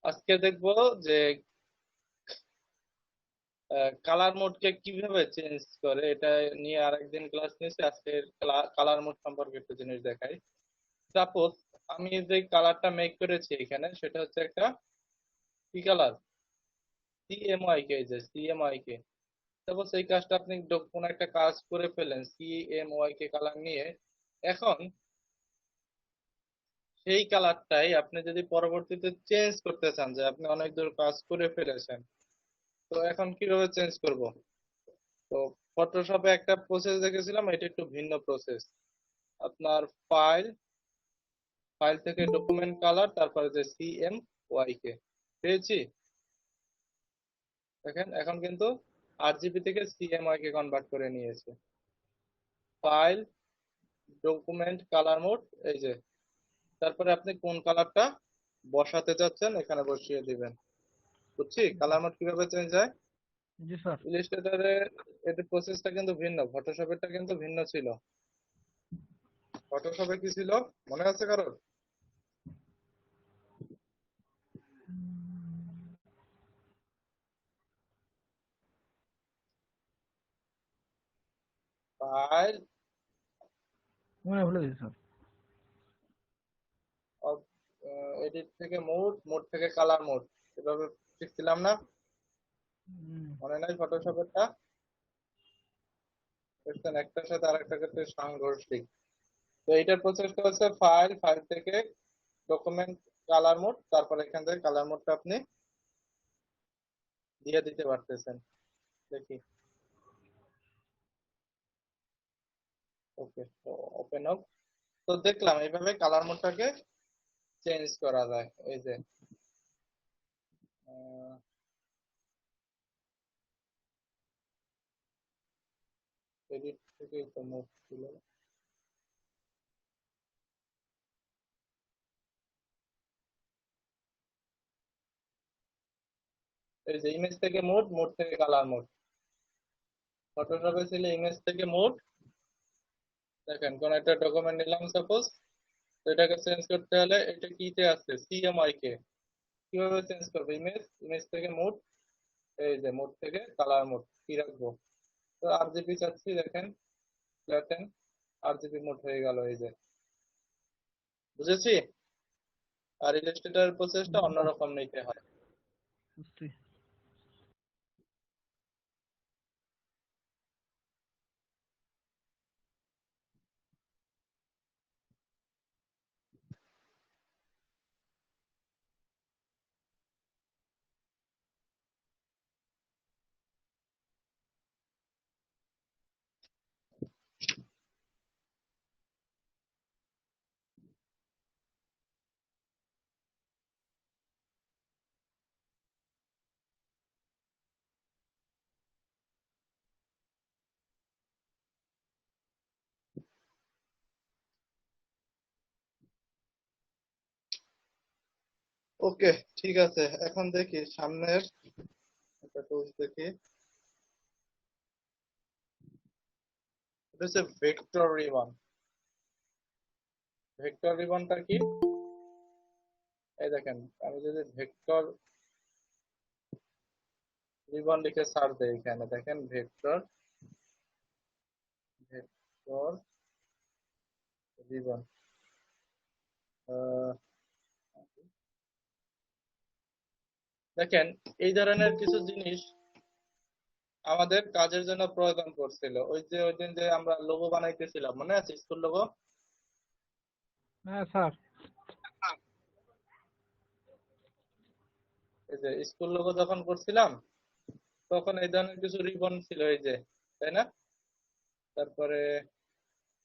আজকে দেখবো যে কালার মোডকে কিভাবে চেঞ্জ করে এটা নিয়ে আরেকদিন ক্লাস নিয়েছি। আজকে কালার মোড সম্পর্কে একটা জিনিস দেখাই। সাপোজ আমি যে কালারটা মেক করেছি এখানে সেটা হচ্ছে একটা কি কালার, সিএমওয়াই কে, এই যে সিএমওয়াই কে। সাপোজ এই কাজটা আপনি কোনো একটা কাজ করে ফেলেন সিএমওয়াই কে কালার নিয়ে। এখন সেই কালারটাই আপনি যদি পরবর্তীতে চেঞ্জ করতে চান, যে আপনি অনেক দূর কাজ করে ফেলেছেন, তো এখন কিভাবে চেঞ্জ করব? তো ফটোশপে একটা প্রসেস দেখেছিলাম, এটা একটু ভিন্ন প্রসেস। আপনার ফাইল, ফাইল থেকে ডকুমেন্ট কালার, তারপরে যে সিএম ওয়াই কে পেয়েছি। দেখেন এখন কিন্তু আরজিবি থেকে সিএমওয়াই কে কনভার্ট করে নিয়েছে। ফাইল, ডকুমেন্ট, কালার মোড, এই যে। তারপরে আপনি কোন কালারটা বসাতে চাচ্ছেন এখানে বসিয়ে দিবেন। বুঝছি কালার মোড কিভাবে চেঞ্জ হয়। জি স্যার। ইলিস্ট্রেটরে এর প্রসেসটা কিন্তু ভিন্ন, ফটোশপেরটা কিন্তু ভিন্ন ছিল। ফটোশপে কি ছিল মনে আছে কারোর? ফাইল, মনে ভুলে গেছি স্যার। এডিট থেকে মোড, মোড থেকে কালার মোড, এভাবে শিখছিলাম না? হুম। মনে নাই ফটোশপেরটা? দেখছেন একটার সাথে আরেকটা ক্ষেত্রে সাংঘর্ষিক। তো এইটার প্রসেসটা হচ্ছে ফাইল, ফাইল থেকে ডকুমেন্ট, কালার মোড, তারপর এখান থেকে কালার মোডটা আপনি দিয়ে দিতে পারতেছেন। দেখি, ওকে, তো ওপেন হোক। তো দেখলাম এইভাবে কালার মোডটাকে চেঞ্জ করা যায়। এই যে এডিট থেকে তো মুভ ছিল, এই যে ইমেজ থেকে মোড, মোড থেকে কালার মোড। ফটোশপে ছিল ইমেজ থেকে মোড। দেখেন কোন একটা ডকুমেন্ট নিলাম সাপোজ, তো এটাকে চেঞ্জ করতে হলে এটা কিতে আছে, সিএমআই কে। কিভাবে চেঞ্জ করবো? ইমেজ, ইমেজ থেকে মোড, এই যে মোড থেকে কালার মোড কি রাখবো? তো আরজিবি চাচ্ছি, দেখেন ফ্ল্যাটেন, আরজিবি মোড হয়ে গেল, এই যে। বুঝেছি। আর ইলাস্ট্রেটর প্রসেসটা জি স্যার, অন্যরকম নিতে হয়। বুঝছি। ওকে, ঠিক আছে। এখন দেখি সামনের একটা টুলস দেখি। এটা হচ্ছে ভেক্টর রিবন। ভেক্টর রিবনটা কি? এই দেখেন, আমি যদি ভেক্টর রিবন লিখে সার্চ দেই, এখানে দেখেন ভেক্টর, ভেক্টর রিবন। দেখেন এই ধরনের কিছু জিনিস আমাদের কাজের জন্য প্রয়োজন পড়ছিল। ওই যে ওই দিন যে আমরা লোগো বানাইতেছিলাম, মনে আছে স্কুল লোগো? হ্যাঁ স্যার। এই যে স্কুল লোগো যখন করছিলাম, তখন এই ধরনের কিছু রিবন ছিল, এই যে, তাই না? তারপরে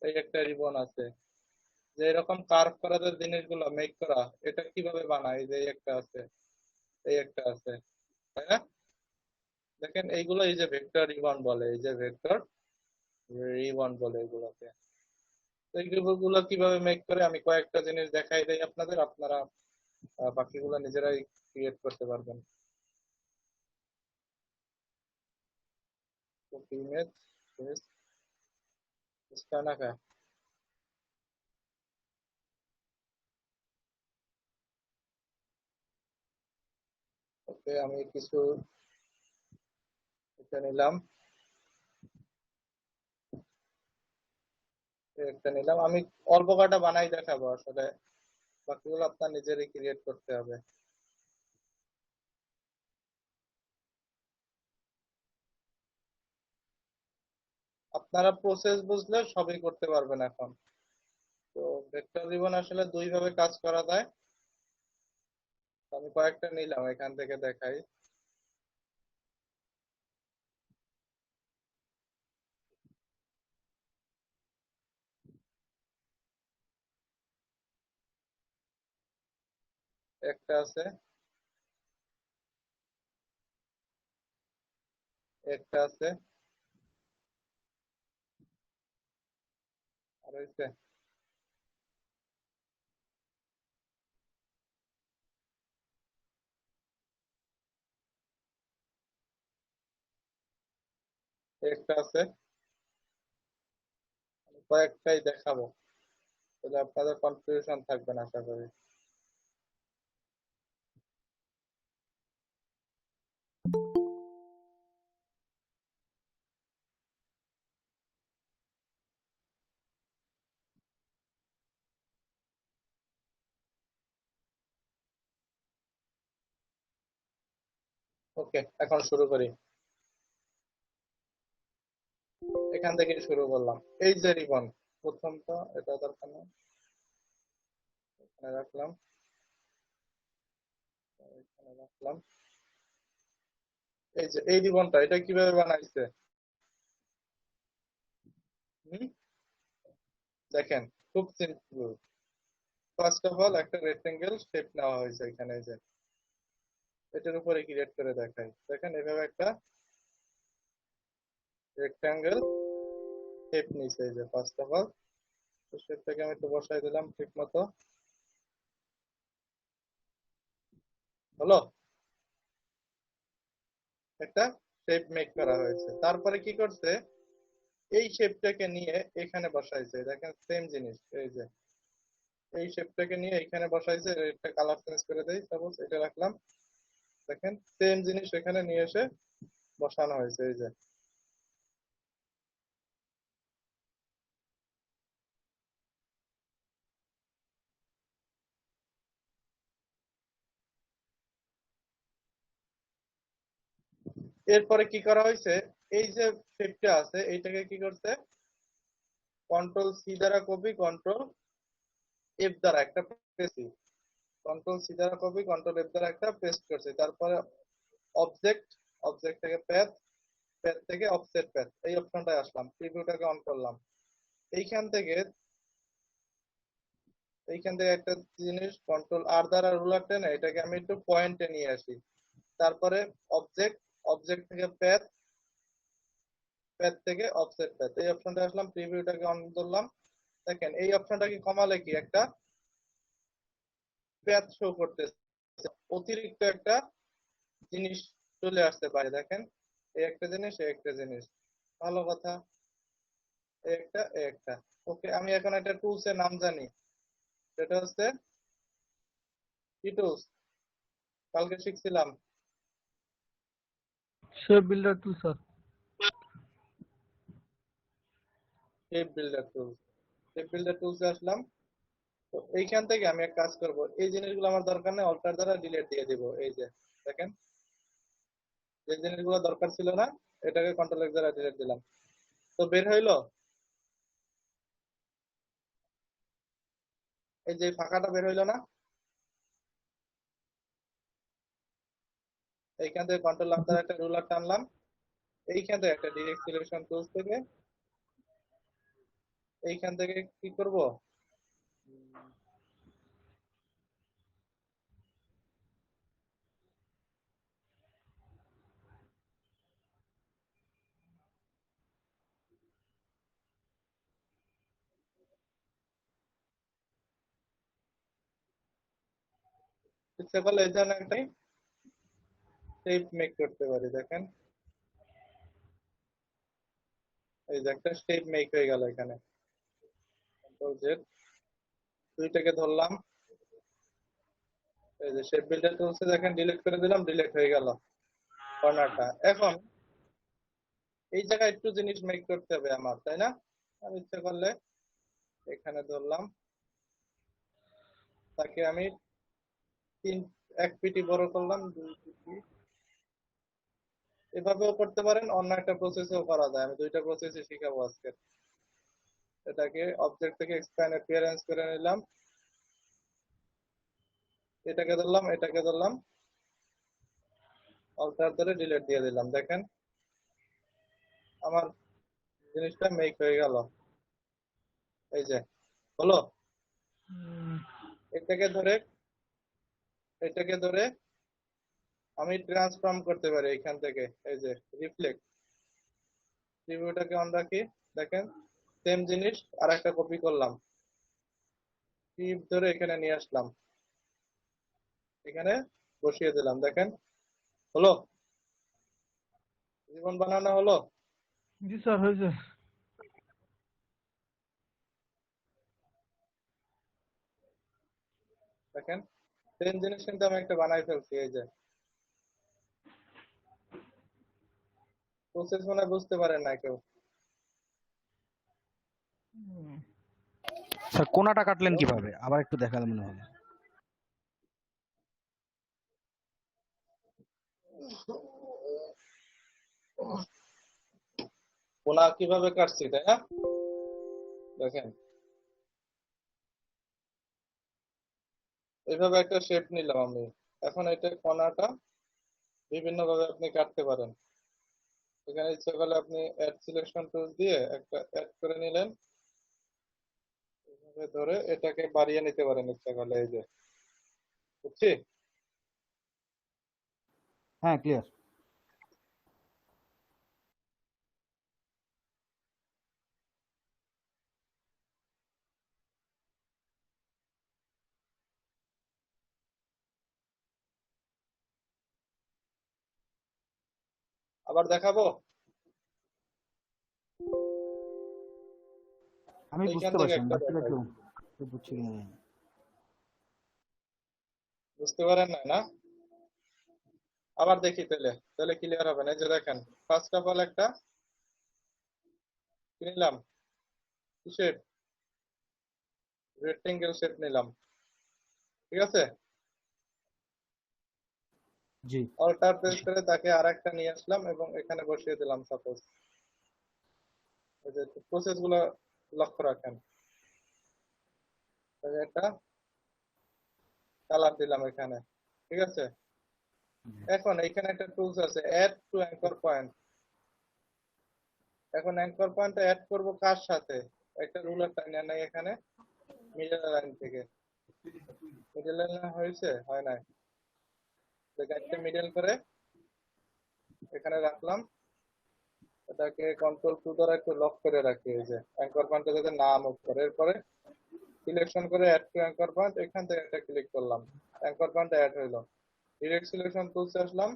এই একটা রিবন আছে, যে এরকম কার্ভ করা যে জিনিসগুলো মেক করা, এটা কিভাবে বানায়, এই যে এই একটা আছে, এই একটা আছে, তাই না? দেখেন এইগুলো এই যে ভেক্টর রিবন বলে, এই যে ভেক্টর রিবন বলে এগুলোকে। তো এইগুলো কিভাবে মেক করে আমি কয়েকটা জিনিস দেখাই দেই আপনাদের, আপনারা বাকিগুলো নিজেরাই ক্রিয়েট করতে পারবেন। ইমেজ, স্ক্যানাকা। আমি কিছু এটা নিলাম, একটা নিলাম। আমি অল্প কটা বানাই দেখাবো আসলে, বাকিগুলো আপনার নিজেরই ক্রিয়েট করতে হবে। আপনারা প্রসেস বুঝলে সবই করতে পারবেন এখন। তো ভেক্টর রিবন আসলে দুই ভাবে কাজ করা যায়। তো আমি কয়েকটা নিলাম, এখান থেকে দেখাই। একটা আছে, একটা আছে, আর হইছে একটা আছে। আমি কয়েকটাই দেখাবো, তাহলে আপনাদের কনফিউশন থাকবে না আশা করি। ওকে, এখন শুরু করি। এখান থেকে শুরু করলাম। এই যে রিবন, প্রথমটা এটা দরকার নেই, এখানে রাখলাম, এখানে রাখলাম। এই যে এই রিবনটা, এটা কিভাবে বানাইছে? হুম, দেখেন, খুব সিম্পল। ফার্স্ট অফ অল একটা রেক্টেঙ্গেল শেপ নেওয়া হয়েছে এখানে, এই যে এটার উপরে ক্রিয়েট করে দেখাই। দেখেন এভাবে একটা রেক্টেঙ্গেল শেপ নিছে, এই যে ফার্স্ট অফ অল। তো শেপটাকে আমি একটু বসাই দিলাম ঠিক মতো। হলো, একটা শেপ মেক করা হয়েছে। তারপরে কি করছে, এই শেপটাকে নিয়ে এখানে বসাইছে। দেখেন সেম জিনিস, এই যে এই শেপটাকে নিয়ে এখানে বসাইছে। একটা কালার চেঞ্জ করে দেই, সাপোজ এটা রাখলাম। দেখেন সেম জিনিস এখানে নিয়ে এসে বসানো হয়েছে, এই যে। এরপরে কি করা হয়েছে, এই যে শেপটা আছে এইটাকে কি করছে, কন্ট্রোল সি দ্বারা কপি, কন্ট্রোল এফ দ্বারা একটা পেস্ট, কন্ট্রোল সি দ্বারা কপি, কন্ট্রোল এফ দ্বারা একটা পেস্ট করছে। তারপরে অবজেক্ট, অবজেক্ট থেকে প্যাথ, প্যাথ থেকে অফসেট প্যাথ, এই অপশনটায় আসলাম, প্রিভিউটাকে অন করলাম। এইখান থেকে এইখান থেকে একটা জিনিস কন্ট্রোল আর দ্বারা রুলার টেনে এটাকে আমি একটু পয়েন্টে নিয়ে আসি। তারপরে অবজেক্ট, অবজেক্ট থেকে প্যাথ, প্যাথ থেকে অফসেট প্যাথ, এই অপশনটা আসলাম, প্রিভিউটাকে অন করলাম। দেখেন এই অপশনটাকে কমালে কি একটা প্যাথ শো করতেছে, অতিরিক্ত একটা জিনিস চলে আসতে পারে। দেখেন এই একটা জিনিস, এই একটা জিনিস, ভালো কথা। এই একটা, এই একটা। ওকে, আমি এখন একটা টুলস এর নাম জানি, সেটা হচ্ছে কি টুলস, কালকে শিখছিলাম, shape builder tool sir. Shape builder tools. Shape builder টুলসে আসলাম। তো এইখান থেকে আমি এক কাজ করব, এই জিনিসগুলো আমার দরকার নেই, অল্টার দ্বারা ডিলিট দিয়ে দিব। এই যে দেখেন, যে জিনিসগুলো দরকার ছিল না এটাকে কন্ট্রোল এক্স দ্বারা ডিলিট দিলাম। তো বের হইলো, এই যে ফাঁকাটা বের হইলো না, এইখান থেকে কন্ট্রোল আর দ্বারা একটা রুলার টানলাম। এইখান থেকে একটা ডিরেক্ট সিলেকশন টুলস থেকে এইখান থেকে কি করব, ইচ্ছা করলে এই ধরনের একটা শেপ মেক করতে পারি। দেখেন এই যে একটা শেপ মেক হয়ে গেল এখানে। কন্ট্রোল জেড, দুইটাকে ধরলাম, এই যে শেপ বিল্ডার টুলসে দেখেন ডিলিট করে দিলাম, ডিলিট হয়ে গেল কর্নারটা। এখন এই জায়গায় একটু জিনিস মেক করতে হবে আমার, তাই না? আমি ইচ্ছা করলে এখানে ধরলাম, তাকে আমি তিন 1 পিটি বড় করলাম, 2 পিটি, এভাবেও করতে পারেন, অন্য একটা প্রসেসও করা যায়। আমি দুইটা প্রসেসই শিখাবো আজকে। এটাকে অবজেক্ট থেকে এক্সপ্যান্ড অ্যাপিয়ারেন্স করে নিলাম, এটাকে ধরলাম, এটাকে ধরলাম, অল্টার ধরে ডিলিট দিয়ে দিলাম। দেখেন আমার জিনিসটা মেক হয়ে গেল। এই যে হলো। এটাকে ধরে এটাকে ধরে আমি ট্রান্সফর্ম করতে পারি এখান থেকে। এই যে রিফ্লেক্ট, প্রিভিউটাকে অন রাখি। দেখেন সেম জিনিস আর একটা কপি করলাম, টিপ ধরে এখানে নিয়ে আসলাম, এখানে বসিয়ে দিলাম। দেখেন হলো, জীবন বানানো হলো। জি স্যার, হয়েছে। দেখেন সেম জিনিস কিন্তু আমি একটা বানাই ফেলছি। এই যে প্রসেস মনে হয় বুঝতে পারেন না কেউ। স্যার কোনাটা কাটলেন কিভাবে? আবার একটু দেখালে মনে হলো। কোনা কিভাবে কাটছি, তাই না? দেখেন এইভাবে একটা শেপ নিলাম আমি। এখন এটা কোনাটা বিভিন্ন ভাবে আপনি কাটতে পারেন। এখানে ইচ্ছা করলে আপনি অ্যাড সিলেকশন টুল দিয়ে একটা অ্যাড করে নিলেন, এভাবে ধরে এটাকে বাড়িয়ে নিতে পারেন ইচ্ছা করলে। এই যে বুঝছি। হ্যাঁ, ক্লিয়ার। আবার দেখাবো। আমি এইখান বুঝতে থেকে পারছি, একটা বাকিটা দেখাই। একটু একটু বুঝছি কিনা জানি না। বুঝতে পারেন না, না? আবার দেখি, তাহলে তাহলে ক্লিয়ার হবে না। এই যে দেখেন ফার্স্ট অফ অল একটা কি নিলাম, শেপ, রেক্টেঙ্গেল শেপ নিলাম, ঠিক আছে? জি। অল্টার প্রেস করে তাকে আরেকটা নিয়ে আসলাম এবং এখানে বসিয়ে দিলাম সাপোজ। এই যে প্রসেস গুলো লক্ষ্য রাখেন। এই যে একটা কালার দিলাম এখানে, ঠিক আছে? এখন এখানে একটা টুলস আছে, অ্যাড টু অ্যাঙ্কর পয়েন্ট। এখন অ্যাঙ্কর পয়েন্টটা অ্যাড করব কার সাথে? একটা রুলার টাইনে নাই এখানে, মিডল লাইন থেকে। মিডল লাইন হয়েছে, হয় নাই? একটা মিডল করে এখানে রাখলাম, এটাকে কন্ট্রোল টু দ্বারা একটু লক করে রাখি। এই যে অ্যাঙ্কর পয়েন্টটা যাতে না মুভ করে। এরপরে সিলেকশন করে অ্যাড টু অ্যাঙ্কর পয়েন্ট, এখান থেকে একটা ক্লিক করলাম, অ্যাঙ্কর পয়েন্ট অ্যাড হইলো। ডিরেক্ট সিলেকশন টুলসে আসলাম,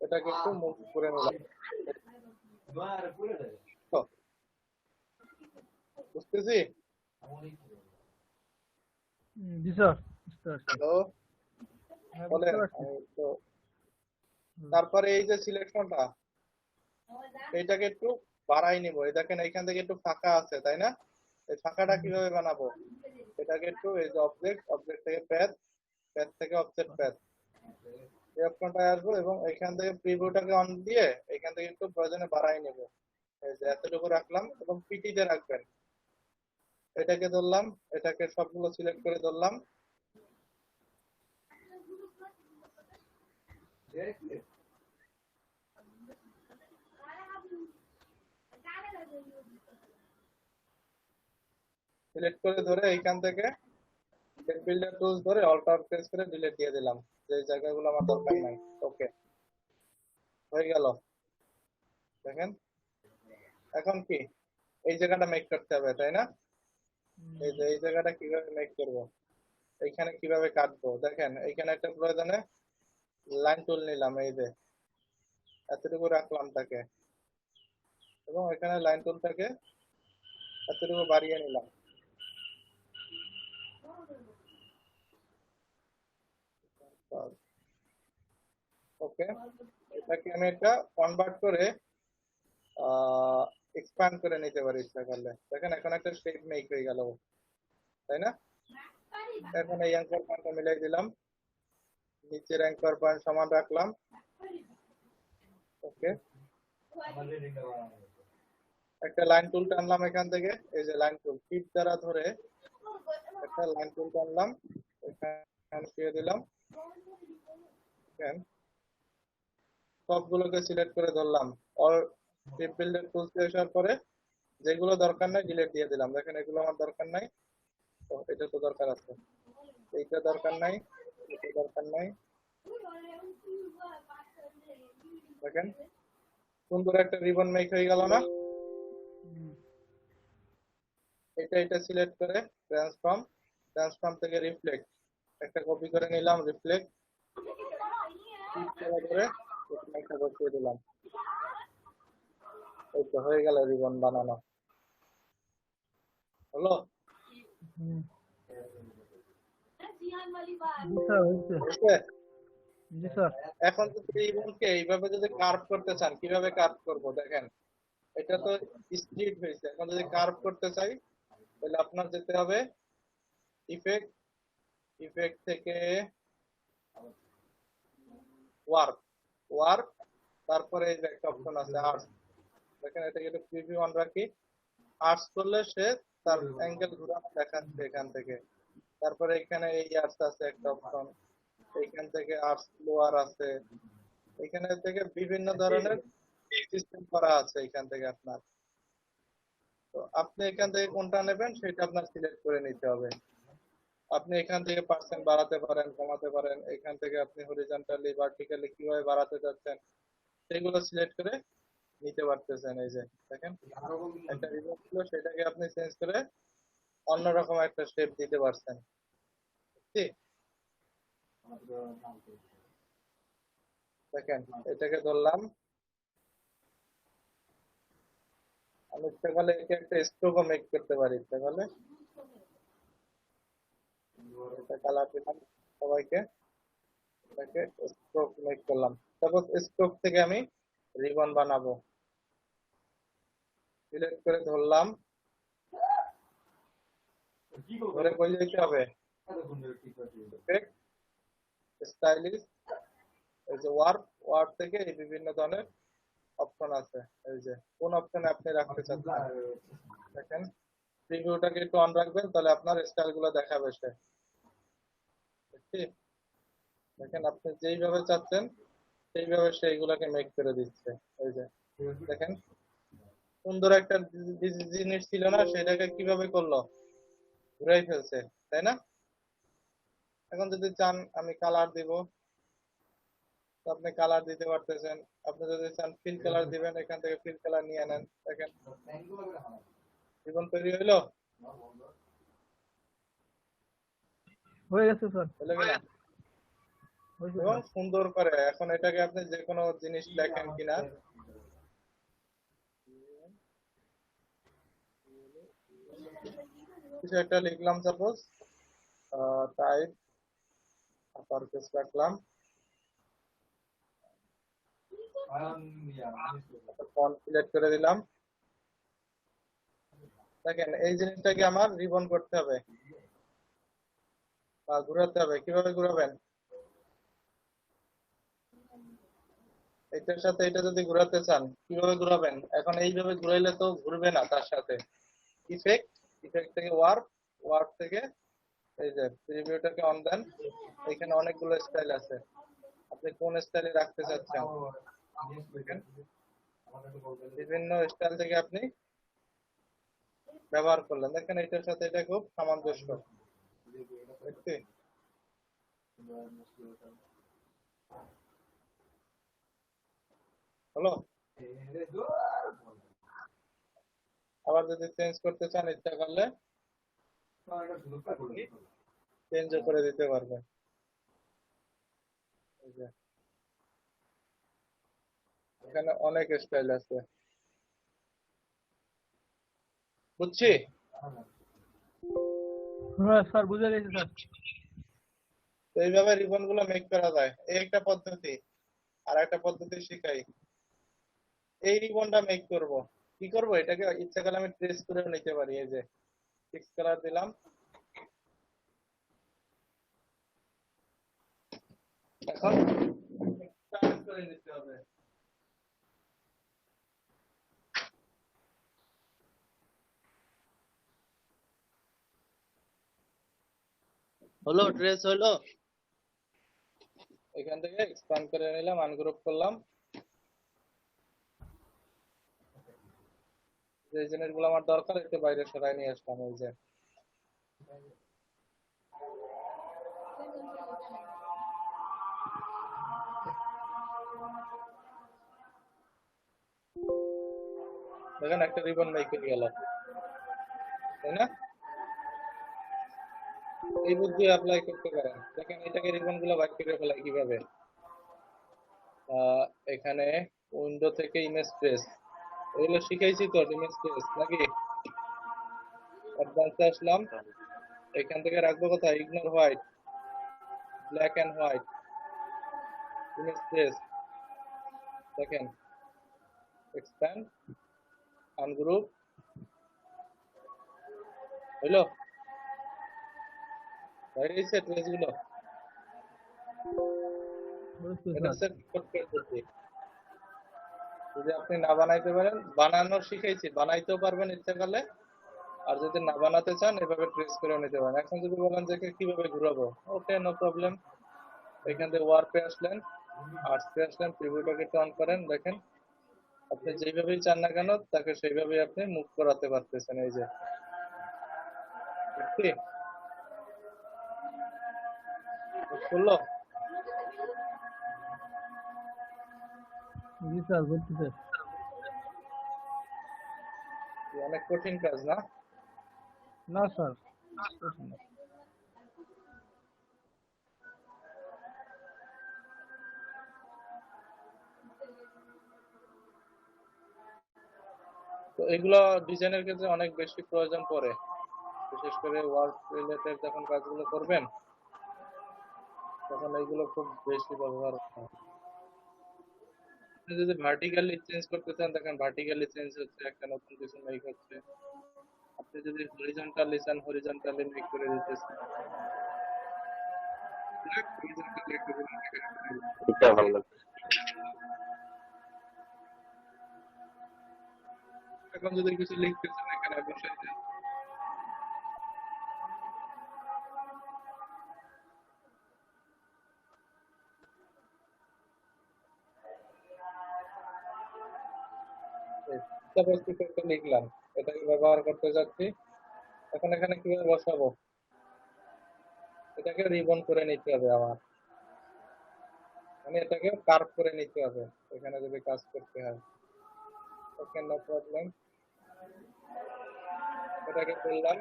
এটাকে একটু মুভ করে নিলাম। তো, বুঝতেছি? জি স্যার, বুঝতে পারছি। হ্যালো, হ্যাঁ, বুঝতে বলেন। পারছি। আমি তো তারপরে এই যে সিলেকশনটা, এইটাকে একটু বাড়াই নিব। এই দেখেন এইখান থেকে একটু ফাঁকা আছে, তাই না? এই ফাঁকাটা কিভাবে বানাবো? এটাকে একটু, এই যে অবজেক্ট, অবজেক্ট থেকে প্যাথ, প্যাথ থেকে অবজেক্ট প্যাথ, এই অপশনটায় আসবো এবং এখান থেকে প্রিভিউটাকে অন দিয়ে এখান থেকে একটু প্রয়োজনে বাড়াই নেব। এই যে এতটুকু রাখলাম এবং পিটিতে রাখবেন। এটাকে ধরলাম, এটাকে সবগুলো সিলেক্ট করে ধরলাম, সিলেক্ট করে ধরে এইখান থেকে বিল্ডার টুলস ধরে অল্টার প্রেস করে ডিলিট দিয়ে দিলাম, যে জায়গাগুলো আমার দরকার নাই। ওকে, হয়ে গেল। দেখেন এখন কি এই জায়গাটা মেক করতে হবে, তাই না? এই যে এই জায়গাটা কিভাবে মেক করব, এইখানে কিভাবে কাটবো? দেখেন এইখানে একটা প্রয়োজনে লাইন টুল নিলাম, এই যে এতটুকু রাখলাম তাকে এবং এখানে লাইন টুলটাকে এতটুকু বাড়িয়ে নিলাম। ওকে, এটাকে আমি একটা কনভার্ট করে এক্সপ্যান্ড করে নিতে পারি ইচ্ছা করলে। দেখেন এখন একটা শেপ মেক হয়ে গেল, তাই না? এখন এই অ্যাঙ্কর পয়েন্টটা মিলাই দিলাম, নিচের অ্যাঙ্কর পয়েন্ট সমান রাখলাম। ওকে, একটা লাইন টুল টানলাম এখান থেকে, এই যে লাইন টুল টিপ দ্বারা ধরে একটা লাইন টুল টানলাম, এখানে দিয়ে দিলাম। সবগুলোকে সিলেক্ট করে ধরলাম। অল টিপ বিল্ডার টুলস আসার পরে যেগুলো দরকার নাই ডিলিট দিয়ে দিলাম। দেখেন এগুলো আমার দরকার নাই, তো এটা তো দরকার আছে, এইটা দরকার নাই, এটা দরকার নাই। দেখেন সুন্দর একটা রিবন মেক হয়ে গেল না? এটা সিলেক্ট করে ট্রান্সফর্ম থেকে রিফ্লেক্ট একটা কপি করে নিলাম, রিফ্লেক্ট করে একটা বসিয়ে দিলাম। এই তো হয়ে গেল রিবন বানানো হলো। জি স্যার হয়েছে। হয়েছে? জি স্যার। এখন যদি রিবনকে এইভাবে যদি কার্ভ করতে চান, কিভাবে কার্ভ করব? দেখেন এটা তো স্ট্রিট হয়েছে, এখন যদি কার্ভ করতে চাই তাহলে আপনার যেতে হবে ইফেক্ট, ইফেক্ট থেকে ওয়ার্ক, তারপরে এই যে একটা অপশন আছে আর্টস। দেখেন এটাকে একটু প্রিভিউ অন রাখি। আর্টস করলে সে তার অ্যাঙ্গেল ঘোরানো দেখাচ্ছে এখান থেকে। তারপরে এখানে এই আর্টস আছে একটা অপশন, এইখান থেকে আর্টস লোয়ার আছে, এখানে থেকে বিভিন্ন ধরনের সিস্টেম করা আছে এখান থেকে আপনার। তো আপনি এখান থেকে কোনটা নেবেন সেটা আপনার সিলেক্ট করে নিতে হবে। আপনি এখান থেকে পার্সেন্ট বাড়াতে পারেন, কমাতে পারেন, এখান থেকে আপনি হরিজন্টালি ভার্টিক্যালি কিভাবে বাড়াতে চাচ্ছেন সেগুলো সিলেক্ট করে নিতে পারতেছেন। এই যে দেখেন একটা রিবন ছিল, সেটাকে আপনি চেঞ্জ করে অন্যরকম একটা শেপ দিতে পারছেন। ঠিক, দেখেন এটাকে ধরলাম, আমি ইচ্ছা করলে একে একটা স্ট্রোকও মেক করতে পারি ইচ্ছা করলে। এটা কালার দিলাম সবাইকে, এটাকে স্ট্রোক মেক করলাম। তারপর স্ট্রোক থেকে আমি রিবন বানাবো, সিলেক্ট করে ধরলাম, ধরে কই যেতে হবে স্টাইলিশ, এই যে ওয়ার্ক থেকে এই বিভিন্ন ধরনের অপশন আছে। এই যে কোন অপশনে আপনি রাখতে চাচ্ছেন, দেখেন প্রিভিউটাকে একটু অন রাখবেন, তাহলে আপনার স্টাইল গুলো দেখাবে সে। ঠিক, দেখেন আপনি যেইভাবে চাচ্ছেন সেইভাবে সেইগুলোকে মেক করে দিচ্ছে। এই যে দেখেন সুন্দর একটা জিনিস ছিল না, সেটাকে কিভাবে করলো, ঘুরাই ফেলছে, তাই না? এখন যদি চান আমি কালার দিব, তো আপনি কালার দিতে পারতেছেন। আপনি যদি চান ফিল কালার দিবেন, এখান থেকে ফিল কালার নিয়ে নেন। দেখেন জীবন তৈরি হইলো, হয়ে গেছে স্যার। হলো কিনা? হয়েছে এবং স্যার। সুন্দর করে এখন এটাকে আপনি যে কোনো জিনিস লেখেন কিনা, কিছু একটা লিখলাম, সাপোজ টাইপ আপার কেস রাখলাম, ফন্ট সিলেক্ট করে দিলাম। দেখেন এই জিনিসটাকে আমার রিবন করতে হবে বা ঘুরাতে হবে। কিভাবে ঘুরাবেন? এটার সাথে এটা যদি ঘুরাতে চান কিভাবে ঘুরাবেন? এখন এইভাবে ঘুরাইলে তো ঘুরবে না, তার সাথে ইফেক্ট, ইফেক্ট থেকে ওয়ার্ক থেকে এই যে প্রিভিউটাকে অন দেন। এখানে অনেকগুলো স্টাইল আছে, আপনি কোন স্টাইলে রাখতে চাচ্ছেন দেখেন, বিভিন্ন স্টাইল থেকে আপনি ব্যবহার করলেন। দেখেন এটার সাথে এটা খুব সামঞ্জস্য, দেখছি হলো। আবার যদি চেঞ্জ করতে চান ইচ্ছা করলে চেঞ্জও করে দিতে পারবেন। এই যে এখানে অনেক স্টাইল আছে, বুঝছি। হ্যাঁ স্যার বুঝে গেছি স্যার। তো এইভাবে রিবন গুলো মেক করা যায়, এই একটা পদ্ধতি। আর একটা পদ্ধতি শিখাই। এই রিবনটা মেক করব, কি করব, এটাকে ইচ্ছা করলে আমি ট্রেস করে নিতে পারি। এই যে 6 কালার দিলাম, এখন টান করে নিতে হবে। হলো, ট্রেস হলো। এখান থেকে এক্সপ্যান্ড করে নিলাম, আনগ্রুপ করলাম, যে জিনিসগুলো আমার দরকার একটু বাইরে সরাই নিয়ে আসলাম। এই যে দেখেন একটা রিবন মেক হয়ে গেল, তাই না? এই বুদ্ধি অ্যাপ্লাই করতে পারেন। দেখেন এটাকে রিবন গুলো বাইর করে ফেলাই কিভাবে। এখানে উইন্ডো থেকে ইমেজ ট্রেস, এগুলো শিখাইছি তো, ইমেজ ট্রেস নাকি? অ্যাডভান্সে আসলাম, এখান থেকে রাখবো কোথায়, ignore white, black and white, image trace. দেখেন এক্সপ্যান্ড, আনগ্রুপ, হইলো? বাইরে এসে ট্রেস গুলো বুঝছি এটা স্যার। হচ্ছে শর্টকাট বুদ্ধি। যদি আপনি না বানাইতে পারেন, বানানোর শিখাইছি, বানাইতেও পারবেন ইচ্ছা করলে। আর যদি না বানাতে চান এভাবে ট্রেস করে নিতে পারেন। এখন যদি বলেন যে কিভাবে ঘুরাবো, ওকে নো প্রবলেম। এখান থেকে ওয়ার্পে আসলেন, আর্টসে আসলেন, প্রিভিউটাকে অন করেন। দেখেন আপনি যেইভাবেই চান না কেন তাকে সেইভাবেই আপনি মুভ করাতে পারতেছেন। এই যে দেখছি মুভ করলো। জি স্যার, বুঝতেছে। অনেক কঠিন কাজ না? না স্যার, বুঝতেছি না। তো এগুলো ডিজাইনের ক্ষেত্রে অনেক বেশি প্রয়োজন পড়ে, বিশেষ করে ওয়ার্ক রিলেটেড যখন কাজগুলো করবেন তখন এইগুলো খুব বেশি ব্যবহার হয়। আপনি যদি ভার্টিক্যালি চেঞ্জ করতে চান, দেখেন ভার্টিক্যালি চেঞ্জ হচ্ছে, একটা নতুন কিছু মেক হচ্ছে। আপনি যদি হরিজন্টালি চান, হরিজন্টালি মেক করে দিতেছেন। হরিজন্টালি একটু বলুন এখানে করে দিন। এটা ভালো লাগছে। এখন যদি কিছু লিখতে চান এখানে বসাই দেন। সাপোজ কিছু একটা লিখলাম, এটাকে ব্যবহার করতে যাচ্ছি, এখন এখানে কিভাবে বসাবো, এটাকে রিবন করে নিতে হবে আমার, মানে এটাকে কার্ভ করে নিতে হবে এখানে যদি কাজ করতে হয়। ওকে নো প্রবলেম, এটাকে করলাম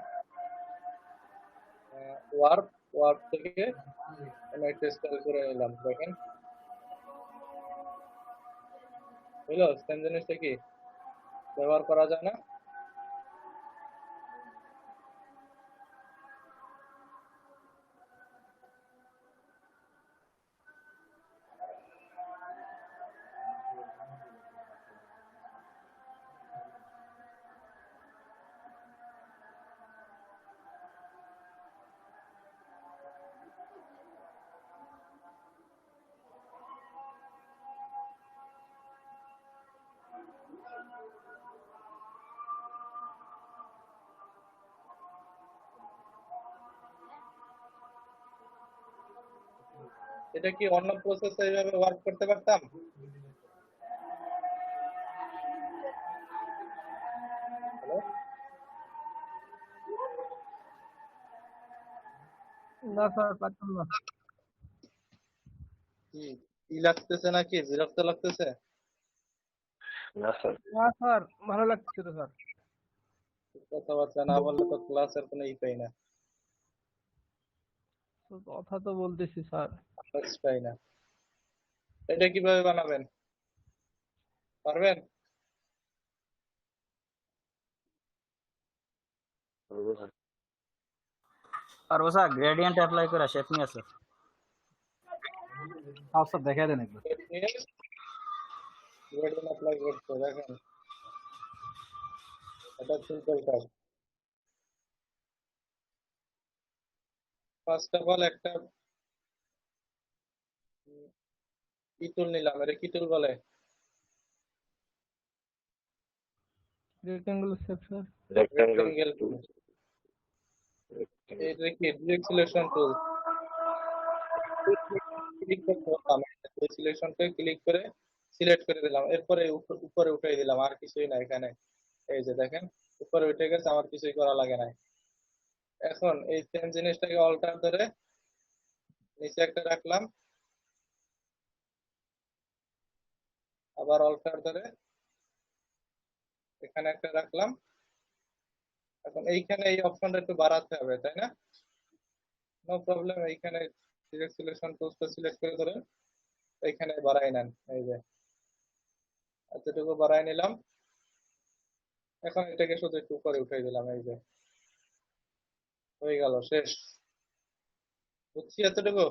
ওয়ার্প, ওয়ার্প থেকে আমি একটা স্টাইল করে নিলাম। দেখেন বুঝলো, সেম জিনিসটা কি ব্যবহার করা যায় না? এটা কি অন্য প্রসেসে এইভাবে ওয়ার্ক করতে পারতাম? হ্যালো, না স্যার, পারতাম না। কি ই লাগতেছে নাকি, বিরক্ত লাগতেছে? না স্যার, না স্যার, ভালো লাগছে তো স্যার। কথাবার্তা না বললে তো ক্লাসের কোনো ই পাই না, তো কথা তো বলতেছি স্যার। কাজ পাই না। এটা কিভাবে বানাবেন পারবেন? বলবো স্যার। আর ও স্যার গ্রেডিয়েন্ট অ্যাপ্লাই করে শেপ নিয়ে আছে। তাও স্যার দেখাই দেন একবার। নিয়ে গ্রেডিয়েন্ট অ্যাপ্লাই করতে দেখেন, এটা সিম্পল কাজ। ফার্স্ট অফ অল একটা কি টুল নিলাম, এটা কি টুল বলে? Rectangular shape sir. Rectangle rectangle tool. Tool. এটা কি ডিরেক্ট সিলেকশন টুল? ক্লিক করতে হলাম, ওই সিলেকশনকে ক্লিক করে সিলেক্ট করে দিলাম, এরপরে উপরে উঠাই দিলাম, আর কিছুই না এখানে। এই যে দেখেন উপরে উঠে গেছে, আমার কিছুই করা লাগে না। এখন এই সেম জিনিসটাকে অল্টার ধরে নিচে একটা রাখলাম, আবার অল্টার ধরে এখানে একটা রাখলাম। এখন এইখানে এই অপশনটা একটু বাড়াতে হবে, তাই না? নো প্রবলেম, এইখানে ডিরেক্ট সিলেকশন টুলসটা সিলেক্ট করে ধরে এইখানে বাড়াই নেন। এই যে এতটুকু বাড়াই নিলাম, এখন এটাকে শুধু একটু উপরে উঠাই দিলাম। এই যে হয়ে গেল, শেষ। বুঝছি এতটুকু।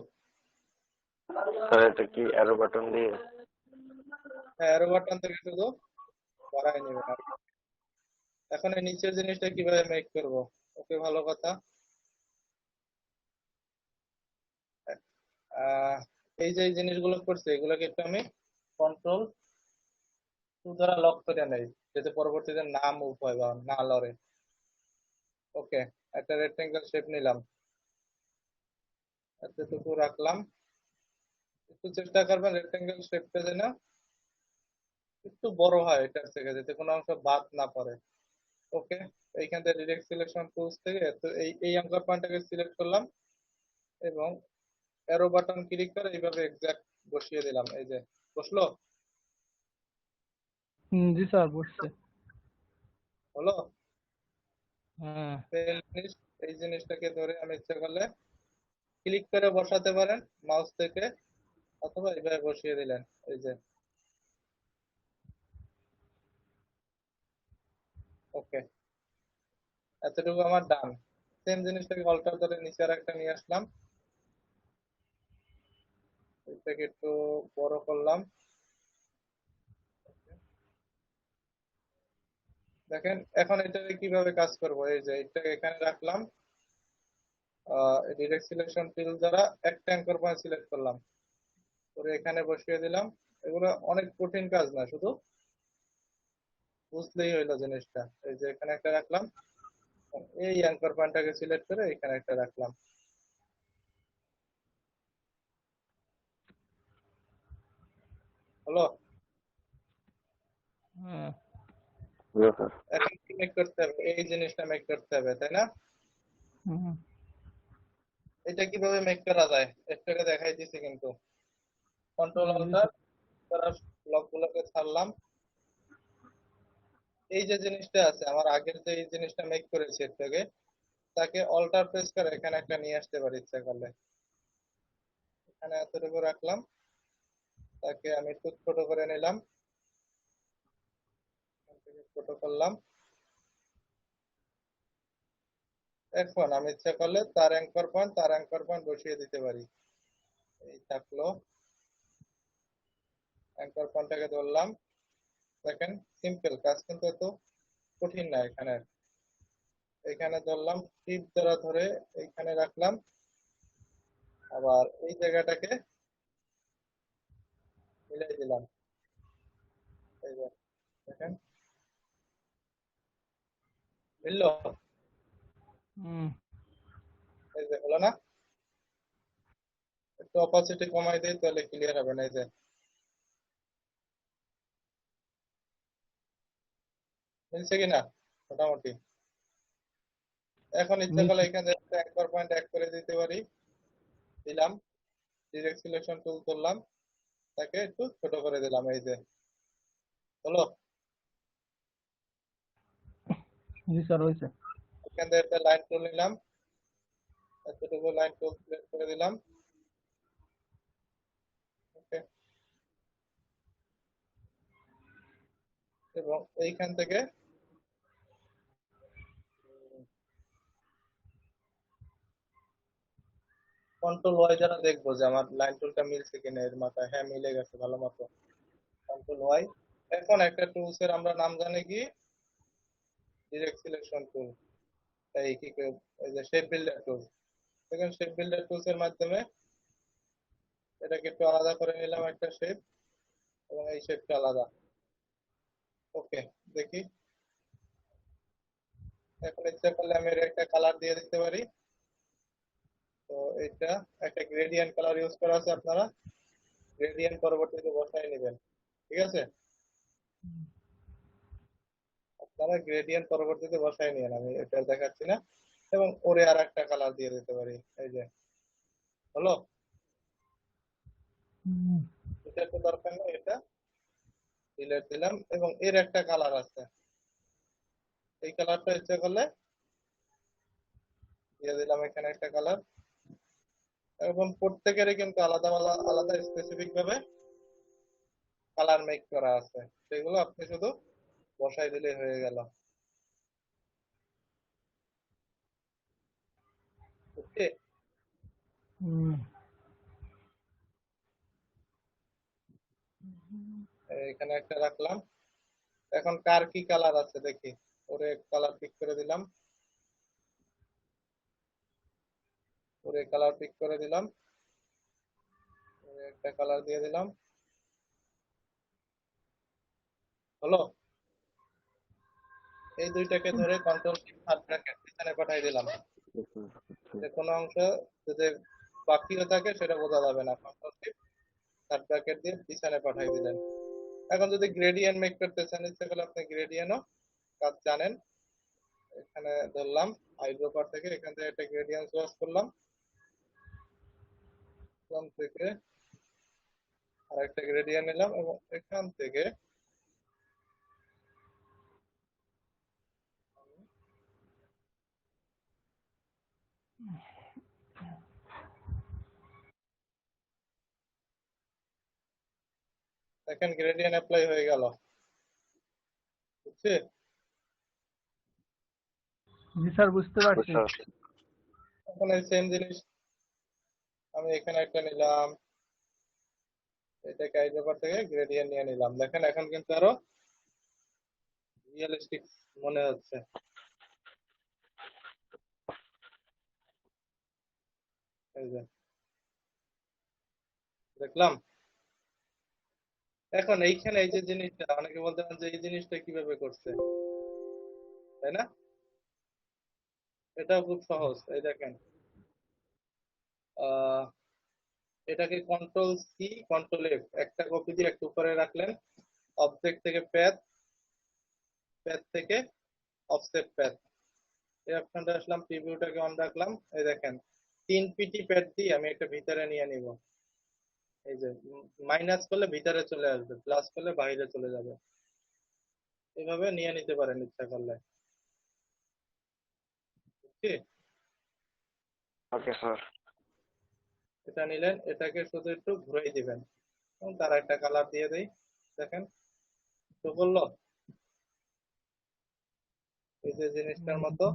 স্যার এটা কি অ্যারো বাটন দিয়ে? হ্যাঁ, অ্যারো বাটন থেকে শুধু বাড়াই নেবেন আর কি। এখন এই নিচের জিনিসটা কিভাবে মেক করব? ওকে, ভালো কথা। আহ এই যে এই জিনিসগুলো করছে, এগুলোকে একটু আমি কন্ট্রোল টু দ্বারা লক করে নেই, যাতে পরবর্তীতে না মুভ হয় বা না লড়ে। ওকে, একটা রেক্টেঙ্গেল শেপ নিলাম, এতটুকু রাখলাম। একটু চেষ্টা করবেন রেক্টেঙ্গেল শেপটা যেন একটু বড় হয় এটার থেকে, যাতে কোনো অংশ বাদ না পড়ে। ওকে, এইখান থেকে ডিরেক্ট সিলেকশন টুলস থেকে তো এই অ্যাঙ্কার পয়েন্টটাকে সিলেক্ট করলাম এবং অ্যারো বাটন ক্লিক করে এইভাবে এক্সাক্ট বসিয়ে দিলাম। এই যে বসলো, জি স্যার, বসছে। হলো। হ্যাঁ। এই এই জিনিসটাকে ধরে আমি ইচ্ছা করলে ক্লিক করে বসাতে পারেন মাউস থেকে, অথবা এইভাবে বসিয়ে দিলেন। এই যে ওকে, এতটুকু আমার ডান। সেম জিনিসটাকে অল্টার ধরে নিচে আর একটা নিয়ে আসলাম, এটাকে একটু বড় করলাম। দেখেন এখন এটাকে কিভাবে কাজ করব, এই যে এটাকে এখানে রাখলাম, ডিরেক্ট সিলেকশন টুল দ্বারা একটা অ্যাঙ্কর পয়েন্ট সিলেক্ট করলাম, করে এখানে বসিয়ে দিলাম। এগুলো অনেক কঠিন কাজ না, শুধু বুঝলেই হইলো জিনিসটা। এই যে এখানে একটা রাখলাম, এই অ্যাঙ্কর পয়েন্টটাকে সিলেক্ট করে এখানে একটা রাখলাম। হলো। হ্যাঁ। স্যার। এখন কি মেক করতে হবে? এই জিনিসটা মেক করতে হবে, তাই না? হুম। এটা কিভাবে মেক করা যায় একটাকে দেখাই দিছি, কিন্তু কন্ট্রোল জি অল্টার স্যার। দ্বারা ব্লক গুলোকে ছাড়লাম। এই যে জিনিসটা আছে আমার আগের, যে এই জিনিসটা মেক করেছি একটাকে, তাকে অল্টার প্রেস করে এখানে একটা নিয়ে আসতে পারি ইচ্ছা করলে। এখানে এতটুকু রাখলাম, তাকে আমি একটু ছোট করে নিলাম, এখান থেকে ছোট করলাম। এখন আমি ইচ্ছা করলে তার অ্যাঙ্কর পয়েন্ট বসিয়ে দিতে পারি। এই থাকলো, অ্যাঙ্কর পয়েন্টটাকে ধরলাম। দেখেন সিম্পল কাজ, কিন্তু এত কঠিন না এখানে। এখানে ধরলাম, টিপ দ্বারা ধরে এইখানে রাখলাম, আবার এই জায়গাটাকে মিলাই দিলাম। এই যে দেখেন, মিললো। হুম। এই যে হলো না? একটু অপাসিটি কমাই দিই, তাহলে ক্লিয়ার হবে না। এই যে মিলছে কিনা মোটামুটি। এখন ইচ্ছা করলে মিলছে। এখানে একটা অ্যাঙ্কর পয়েন্ট অ্যাড করে দিতে পারি, দিলাম। ডিরেক্ট সিলেকশন টুল করলাম, তাকে একটু ছোট করে দিলাম। এই যে হলো। জি স্যার, হয়েছে। এখান থেকে একটা লাইন টুল নিলাম, এতটুকু লাইন টুল সিলেক্ট করে দিলাম। ওকে, এবং এইখান থেকে কন্ট্রোল ওয়াই দ্বারা দেখবো যে আমার লাইন টুলটা মিলছে কিনা এর মাথায়। হ্যাঁ, মিলে গেছে ভালো মতো। কন্ট্রোল ওয়াই এখন একটা টুলস এর আমরা নাম জানি কি, ডিরেক্ট সিলেকশন টুল। এই এই যে শেপ বিল্ডার টুল। দেখেন শেপ বিল্ডার টুলস এর মাধ্যমে এটাকে একটু আলাদা করে নিলাম একটা শেপ, এবং এই শেপটা আলাদা। ওকে, দেখি। এখন ইচ্ছা করলে আমি এর একটা কালার দিয়ে দিতে পারি। তো এটা একটা গ্রেডিয়েন্ট কালার ইউজ করা আছে, আপনারা গ্রেডিয়েন্ট পরবর্তীতে বসায় নেবেন। ঠিক আছে, আপনারা গ্রেডিয়েন্ট পরবর্তীতে বসায় নিয়েন, আমি এটা দেখাচ্ছি না। এবং ওরে আর একটা কালার দিয়ে দিতে পারি, এই যে হলো। হুম, এটা তো দরকার নেই, এটা ডিলিট দিলাম। এবং এর একটা কালার আছে, এই কালারটা ইচ্ছা করলে দিয়ে দিলাম এখানে একটা কালার। এবং প্রত্যেকেরই কিন্তু আলাদা আলাদা আলাদা স্পেসিফিক ভাবে কালার মেক করা আছে, সেগুলো আপনি শুধু বসাই দিলেই হয়ে গেল। ওকে, হুম, এখানে একটা রাখলাম। এখন কার কি কালার আছে দেখি, ওরে কালার পিক করে দিলাম, ওরে কালার পিক করে দিলাম, ওরে একটা কালার দিয়ে দিলাম, হলো। এই দুইটাকে ধরে কন্ট্রোল কি থার্ড ব্র্যাকেট পিছনে পাঠিয়ে দিলাম। যে কোনো অংশ যদি বাকিও থাকে সেটা বোঝা যাবে না, কন্ট্রোল কি থার্ড ব্র্যাকেট দিয়ে পিছনে পাঠিয়ে দিলেন। এখন যদি গ্রেডিয়েন্ট মেক করতে চান, ইচ্ছে করলে আপনি গ্রেডিয়েন্টও কাজ জানেন। এখানে ধরলাম আইড্রোপার থেকে, এখান থেকে একটা গ্রেডিয়েন্ট চয়েস করলাম, এখান থেকে আর একটা গ্রেডিয়েন্ট নিলাম, এবং এখান থেকে দেখেন গ্রেডিয়েন্ট অ্যাপ্লাই হয়ে গেল, বুঝছি। জি স্যার, বুঝতে পারছি। বুঝছো? এখন এই সেম জিনিস আমি এখানে একটা নিলাম, এটাকে আইড্রোপার থেকে গ্রেডিয়েন্ট নিয়ে নিলাম। দেখেন এখন কিন্তু আরো রিয়েলিস্টিক মনে হচ্ছে, এই যে দেখলাম। এখন এইখানে এই যে জিনিসটা, অনেকে বলতে পারেন যে এই জিনিসটা কিভাবে করছে, তাই না? এটাও খুব সহজ, এই দেখেন। আহ এটাকে কন্ট্রোল সি কন্ট্রোল এফ, একটা কপি দিয়ে একটু উপরে রাখলেন, অবজেক্ট থেকে প্যাথ, প্যাথ থেকে অফসেট প্যাথ, এই অপশনটা আসলাম, প্রিভিউটাকে অন রাখলাম। এই দেখেন 3 পিটি প্যাথ দিয়ে আমি একটা ভিতরে নিয়ে নিব। এই যে মাইনাস করলে ভিতরে চলে আসবে, প্লাস করলে বাইরে চলে যাবে। এভাবে নিয়ে নিতে পারেন ইচ্ছা করলে, বুঝছি। Okay sir. এটা নিলেন, এটাকে শুধু একটু ঘুরাই দিবেন, এবং তার একটা কালার দিয়ে দেই। দেখেন তো বললো এই যে জিনিসটার মতো।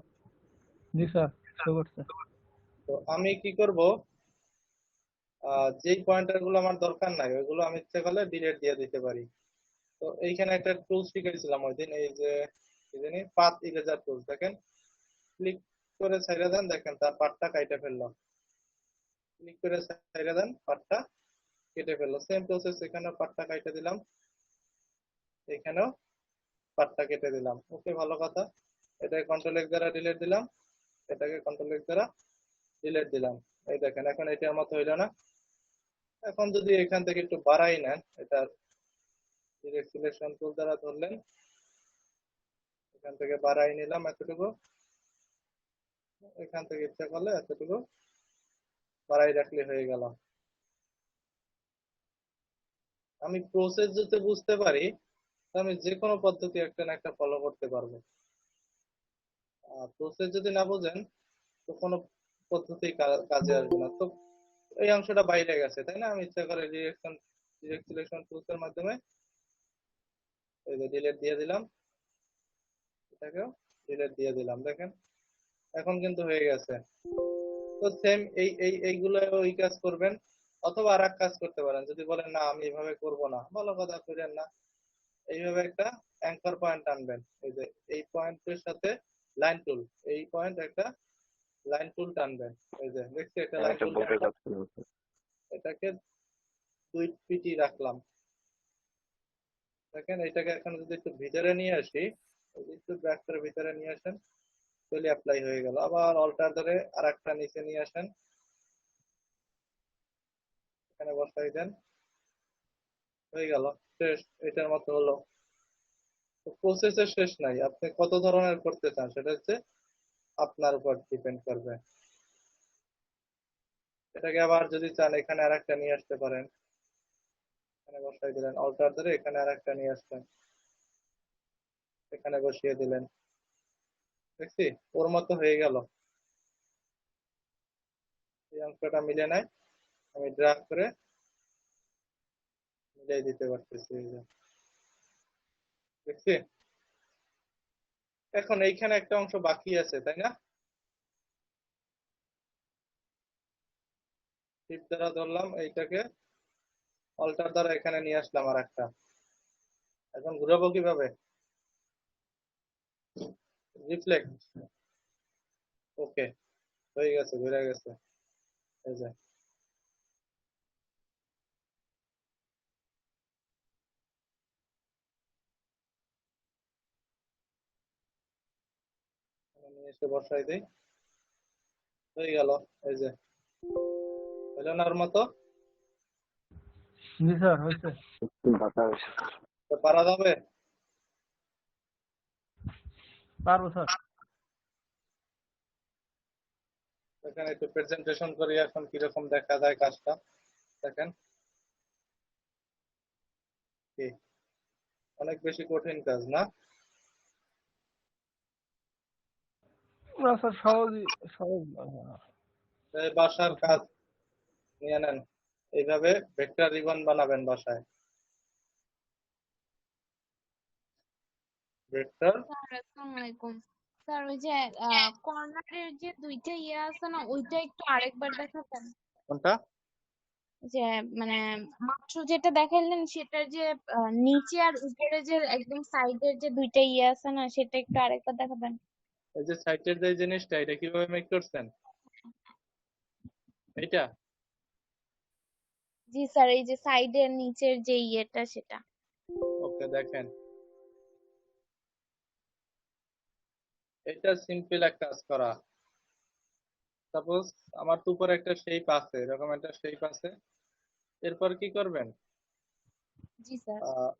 জি স্যার, শো করছে। তো আমি কি করব, যেই পয়েন্টার গুলো আমার দরকার নাই ওইগুলো আমি ইচ্ছা করলে ডিলিট দিয়ে দিতে পারি। তো এইখানে একটা টুল শিখেছিলাম ওই দিন, এই যে কি জানি পাথ ইরেজার টুল, দেখেন ক্লিক করে ছাইড়া দেন, দেখেন তার পার্টটা কাইটে ফেললো। ক্লিক করে ছাইড়া দেন, পার্টটা কেটে ফেললো। সেম প্রসেস, এখানেও পার্টটা কাইটে দিলাম, এখানেও পার্টটা কেটে দিলাম। ওকে, ভালো কথা। এটাকে কন্ট্রোল এক্স দ্বারা ডিলিট দিলাম, এটাকে কন্ট্রোল এক্স দ্বারা ডিলিট দিলাম। এই দেখেন এখন এটার মতো হইলো না। এখন যদি এখান থেকে একটু বাড়াই নেন, এটা ডিরেক্ট সিলেকশন টুল দ্বারা ধরলেন, এখান থেকে বাড়াই নিলাম এতটুকু, এখান থেকে ইচ্ছা করলে এতটুকু বাড়াই রাখলে হয়ে গেল। আমি প্রসেস যদি বুঝতে পারি, তো আমি যে কোনো পদ্ধতি একটা না একটা ফলো করতে পারবো। প্রসেস যদি না বোঝেন, তো কোনো পদ্ধতি কাজে আসবে না। তো এই অংশটা বাইরে গেছে, তাই না? আমি ইচ্ছা করে ডিরেক্ট সিলেকশন টুলস এর মাধ্যমে এই যে ডিলিট দিয়ে দিলাম, এটাকেও ডিলিট দিয়ে দিলাম। দেখেন এখন কিন্তু হয়ে গেছে। তো সেম এইগুলো ওই কাজ করবেন, অথবা আর এক কাজ করতে পারেন। যদি বলেন না আমি এভাবে করব না, ভালো কথা, করেন না, এইভাবে একটা অ্যাঙ্কর পয়েন্ট আনবেন, এই যে এই পয়েন্টের সাথে লাইন টুল, এই পয়েন্ট একটা লাইন টুল টানবেন, এই যে দেখছি একটা আমি লাইন এটা টুল বলতে টানলাম, চাচ্ছিলাম স্যার। এটাকে 2 পিটি রাখলাম। দেখেন এটাকে এখন যদি একটু ভিতরে নিয়ে আসি, এই যে একটু ব্যাক করে ভিতরে নিয়ে আসেন, তাহলে অ্যাপ্লাই হয়ে গেল। আবার অল্টার ধরে আর একটা নিচে নিয়ে আসেন, এখানে বসাই দেন, হয়ে গেল, শেষ। এটার মতো হলো। তো প্রসেসের শেষ নাই, আপনি কত ধরনের করতে চান সেটা হচ্ছে আপনার উপর ডিপেন্ড করবে। এটাকে আবার যদি চান এখানে আর একটা নিয়ে আসতে পারেন, এখানে বসাই দিলেন, অল্টার ধরে এখানে আর একটা নিয়ে আসলেন, এখানে বসিয়ে দিলেন, দেখছি ওর মতো হয়ে গেল। এই অংশটা মিলে নাই, আমি ড্রাগ করে মিলাই দিতে পারতেছি, এই যে দেখছি। এখন এইখানে একটা অংশ বাকি আছে, তাই না? টিপ দ্বারা ধরলাম এইটাকে, অল্টার দ্বারা এখানে নিয়ে আসলাম আর একটা। এখন ঘুরাবো কিভাবে? রিফ্লেক্ট, ওকে, হয়ে গেছে, ঘুরে গেছে, এই যে। এখানে নিয়ে এসে বসাই দিই, হয়ে গেল, এই যে হলো না ওর মতো? জি স্যার হয়েছে। একটু বাঁকা হয়েছে স্যার। তো পারা যাবে? পারবো স্যার। এখানে একটু প্রেজেন্টেশন করি এখন কিরকম দেখা যায় কাজটা, দেখেন কি অনেক বেশি কঠিন কাজ না? না স্যার সহজই, সহজ। এই বাসার কাজ নিয়ে নেন, এইভাবে ভেক্টর রিবন বানাবেন বাসায়। ভেক্টর, স্যার আসসালামু আলাইকুম। স্যার ওই যে কর্নারের যে দুইটা ইয়ে আছে না, ওইটা একটু আরেকবার দেখাবেন। কোনটা? যে মানে মাত্র যেটা দেখাইলেন সেটার যে নিচে আর উপরে যে একদম সাইডের যে দুইটা ইয়ে আছে না, সেটা একটু আরেকবার দেখাবেন। এই যে সাইটের যে জিনিসটা, এটা কিভাবে মেক করছেন? এইটা জি স্যার, এই যে সাইডের নিচের যে ইয়েটা সেটা। ওকে, দেখেন এটা সিম্পল এক কাজ করা। সাপোজ আমার তো উপরে একটা শেপ আছে, এরকম একটা শেপ আছে, এরপর কি করবেন? জি স্যার। আহ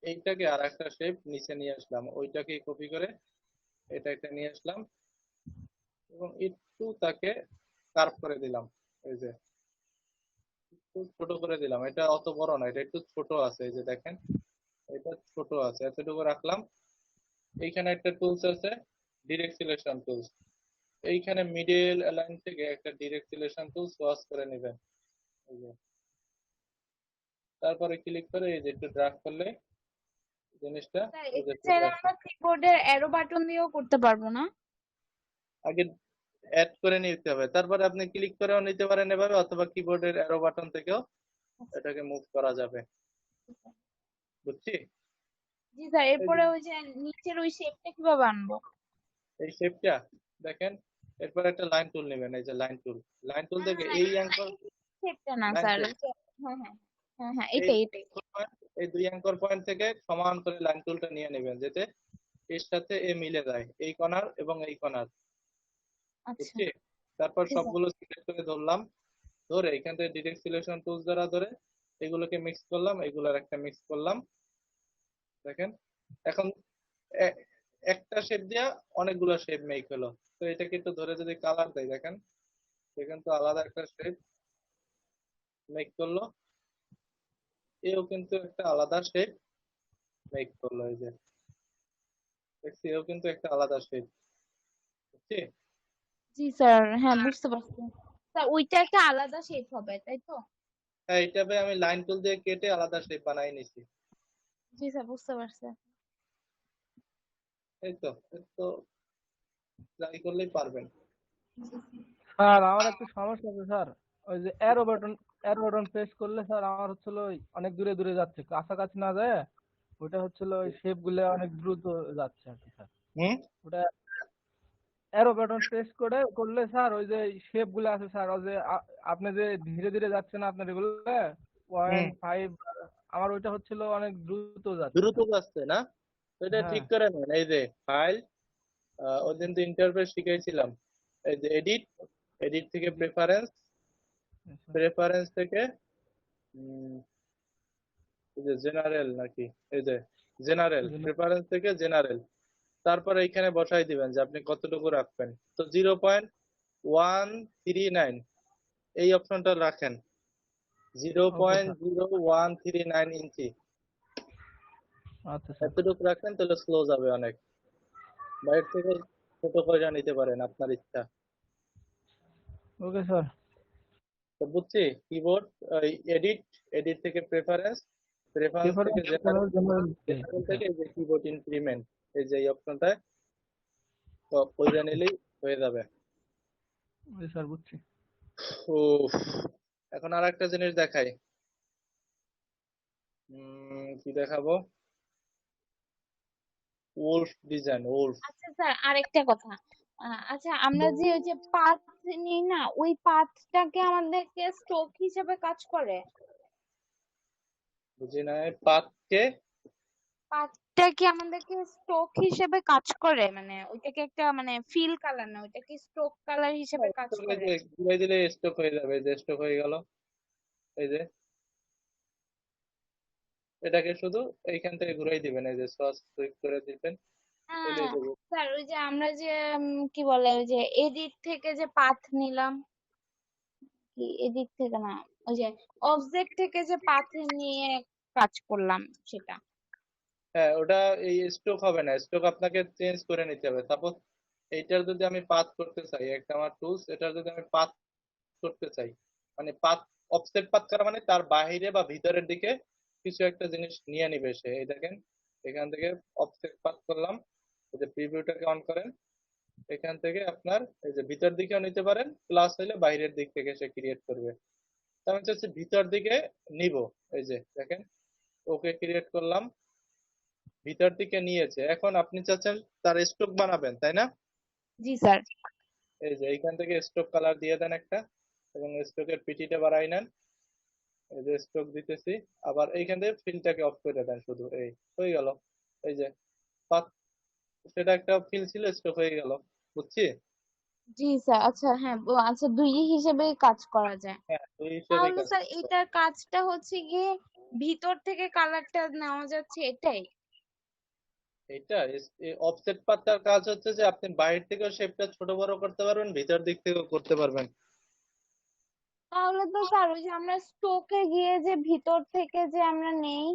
এইটাকে আর একটা শেপ নিচে নিয়ে আসলাম, ওইটাকে কপি করে এটা একটা নিয়ে আসলাম এবং একটু তাকে কার্ভ করে দিলাম, এই যে একটু ছোট করে দিলাম। এটা অত বড় না, এটা একটু ছোট আছে, এই যে দেখেন এটা ছোট আছে, এতটুকু রাখলাম। এইখানে একটা টুলস আছে, ডিরেক্ট সিলেকশন টুলস, এইখানে মিডল অ্যালাইন থেকে একটা ডিরেক্ট সিলেকশন টুলস ওয়াশ করে নেবেন, এই যে তারপরে ক্লিক করে এই যে একটু ড্র্যাগ করলে জিনিসটা স্যার এই যে এটা চলে চাইলে আসে। আমরা কিবোর্ডের অ্যারো বাটন দিয়েও করতে পারবো না? আগে অ্যাড করে নিতে হবে, তারপরে আপনি ক্লিক করেও নিতে পারেন এভাবে, অথবা কিবোর্ডের অ্যারো বাটন থেকেও এটাকে মুভ করা যাবে। বুঝছি? জি স্যার, এই যে এরপরে ওই যে নিচের ওই শেপটা কিভাবে আনবো? এই শেপটা দেখেন, এরপর একটা লাইন টুল নেবেন, এই যে লাইন টুল, লাইন টুল না না থেকে না, এই অ্যাঙ্কর, এই শেপটা না লাইন স্যার, টুল, ওই যে হ্যাঁ হ্যাঁ হ্যাঁ হ্যাঁ, এই এটাই এটাই। এই 2 অ্যাঙ্কর পয়েন্ট থেকে সমান করে লাইন টুলটা নিয়ে নেবেন, যাতে এর সাথে এ মিলে যায়, এই কণার এবং এই কণার। আচ্ছা। বুঝছি? তারপর জি স্যার। সবগুলো সিলেক্ট করে ধরলাম, ধরে এখান থেকে ডিরেক্ট সিলেকশন টুলস দ্বারা ধরে এগুলোকে মিক্স করলাম, এগুলোর একটা মিক্স করলাম, দেখেন এখন এ- একটা শেপ দিয়া অনেকগুলো শেপ মেক হলো। তো এটাকে একটু ধরে যদি কালার দেয়, দেখেন সেখানে তো আলাদা একটা শেপ মেক করলো, এও কিন্তু একটা আলাদা শেপ মেক করলো, এই যে দেখছি এও কিন্তু একটা আলাদা শেপ। বুঝছি? জি স্যার, হ্যাঁ বুঝতে পারছি। স্যার ওইটা একটা আলাদা শেপ হবে, তাই তো? হ্যাঁ, এইটাবে আমি লাইন টুল দিয়ে কেটে আলাদা শেপ বানাই নিছি। জি স্যার, বুঝতে পারছি। এই তো ট্রাই করলেই পারবেন। স্যার আমার একটু সমস্যা আছে স্যার। ওই যে অ্যারো বাটন প্রেস করলে স্যার আমার হচ্ছে হলো ওই অনেক দূরে দূরে যাচ্ছে, কাছাকাছি না যায় ওটা হচ্ছিল ওই শেপ গুলো অনেক দ্রুত যাচ্ছে আর কি স্যার। হুম ওটা অ্যারো বাটন প্রেস করলে স্যার ওই যে শেপ গুলো আছে স্যার, ওই যে আপনি যে ধীরে ধীরে যাচ্ছেন আপনার এগুলো হুম 0.5, আমার ওইটা হচ্ছিল অনেক দ্রুত যাচ্ছে দ্রুত স্যার। যাচ্ছে না? তো এটা হ্যাঁ ঠিক করে নেন। এই যে ফাইল, ওই দিন তো ইন্টারফেস শিখাইছিলাম। এই যে এডিট, এডিট থেকে জি প্রেফারেন্স, স্যার। প্রেফারেন্স থেকে এই যে জেনারেল নাকি, এই যে জেনারেল, প্রেফারেন্স থেকে জেনারেল, তারপরে এখানে বসাই দিবেন যে আপনি কতটুকু রাখবেন। তো 0.139 এই অপশনটা রাখেন, zero okay point sir. Zero one three nine ইঞ্চি আচ্ছা স্যার। এতটুকু রাখেন, তাহলে স্লো যাবে অনেক। বাইরে থেকে ছোট করে নিতে পারেন আপনার ইচ্ছা। Okay sir. তো বুঝছি, কিবোর্ড এডিট, এডিট থেকে প্রেফারেন্স, প্রেফারেন্স থেকে জেনারেল, জেনারেল থেকে এই যে কিবোর্ড ইনক্রিমেন্ট, এই যে এই অপশনটায় করে নিলেই হয়ে যাবে। ওকে স্যার, বুঝছি। উফ, এখন আর একটা জিনিস দেখাই। কি দেখাবো? Wolf design, wolf. আচ্ছা স্যার, আরেকটা কথা। আচ্ছা, আমরা যে ওই যে পাথ নিই না, ওই পাথটাকে আমাদেরকে স্ট্রোক হিসেবে কাজ করে? বুঝি নাই, পাতকে? পাথটা কি আমাদেরকে স্ট্রোক হিসেবে কাজ করে? মানে ওইটাকে একটা মানে ফিল কালার না, ওইটা কি স্ট্রোক কালার হিসেবে কাজ স্টক, এই করে? যে ঘুরাই দিলে স্টক হয়ে যাবে, এই যে স্টক হয়ে গেল। এই যে এটাকে শুধু এইখান থেকে ঘুরাই দিবেন, এই যে সস সুইপ করে দিবেন, চলে হ্যাঁ যাবে। স্যার, ওই যে আমরা যে কি বলে ওই যে এদিক থেকে যে পাথ নিলাম, কি এদিক থেকে না, ওই যে অবজেক্ট থেকে যে পাথ নিয়ে কাজ করলাম সেটা। হ্যাঁ, ওটা এই স্টক হবে না, স্টক আপনাকে চেঞ্জ করে নিতে হবে। সাপোজ এইটার যদি আমি পাথ করতে চাই, একটা আমার টুলস, এটার যদি আমি পাথ করতে চাই, মানে পাথ, অফসেট পাথ করা মানে তার বাইরে বা ভিতরের দিকে কিছু একটা জিনিস নিয়ে নিবে সে। এই দেখেন, এখান থেকে অফসেট পাথ করলাম, এই যে প্রিভিউটাকে অন করেন, এখান থেকে আপনার এই যে ভিতর দিকেও নিতে পারেন, প্লাস হইলে বাইরের দিক থেকে সে ক্রিয়েট করবে। তো আমি চাচ্ছি ভিতর দিকে নিব। এই যে দেখেন, ওকে ক্রিয়েট করলাম, ভিতর দিকে নিয়েছে। এখন আপনি চাচ্ছেন তার স্ট্রোক বানাবেন, তাই না? জি স্যার। এই যে এইখান থেকে স্ট্রোক কালার দিয়ে দেন একটা, এবং স্ট্রোকের পিটিটা বাড়াই নেন। এই যে স্ট্রোক দিতেছি, আবার এইখান থেকে ফিলটাকে অফ করে দেন শুধু, এই হয়ে গেল। এই যে পাত- সেটা একটা ফিল ছিল, স্ট্রোক হয়ে গেল। বুঝছি? জি স্যার। আচ্ছা, হ্যাঁ, আচ্ছা, দুই হিসেবে কাজ করা যায়। হ্যাঁ, ওই হিসেবেই তাহলে কাজ স্যার করতে হবে। এটার কাজটা হচ্ছে গিয়ে ভিতর থেকে কালারটা নেওয়া যাচ্ছে, এটাই? এইটা অফসেট পাতার কাজ হচ্ছে যে আপনি বাইরে থেকেও শেপটা ছোট বড় করতে পারবেন, ভিতর দিক থেকেও করতে পারবেন। তাহলে তো স্যার ওই যে আমরা স্টোকে গিয়ে যে ভিতর থেকে যে আমরা নেই,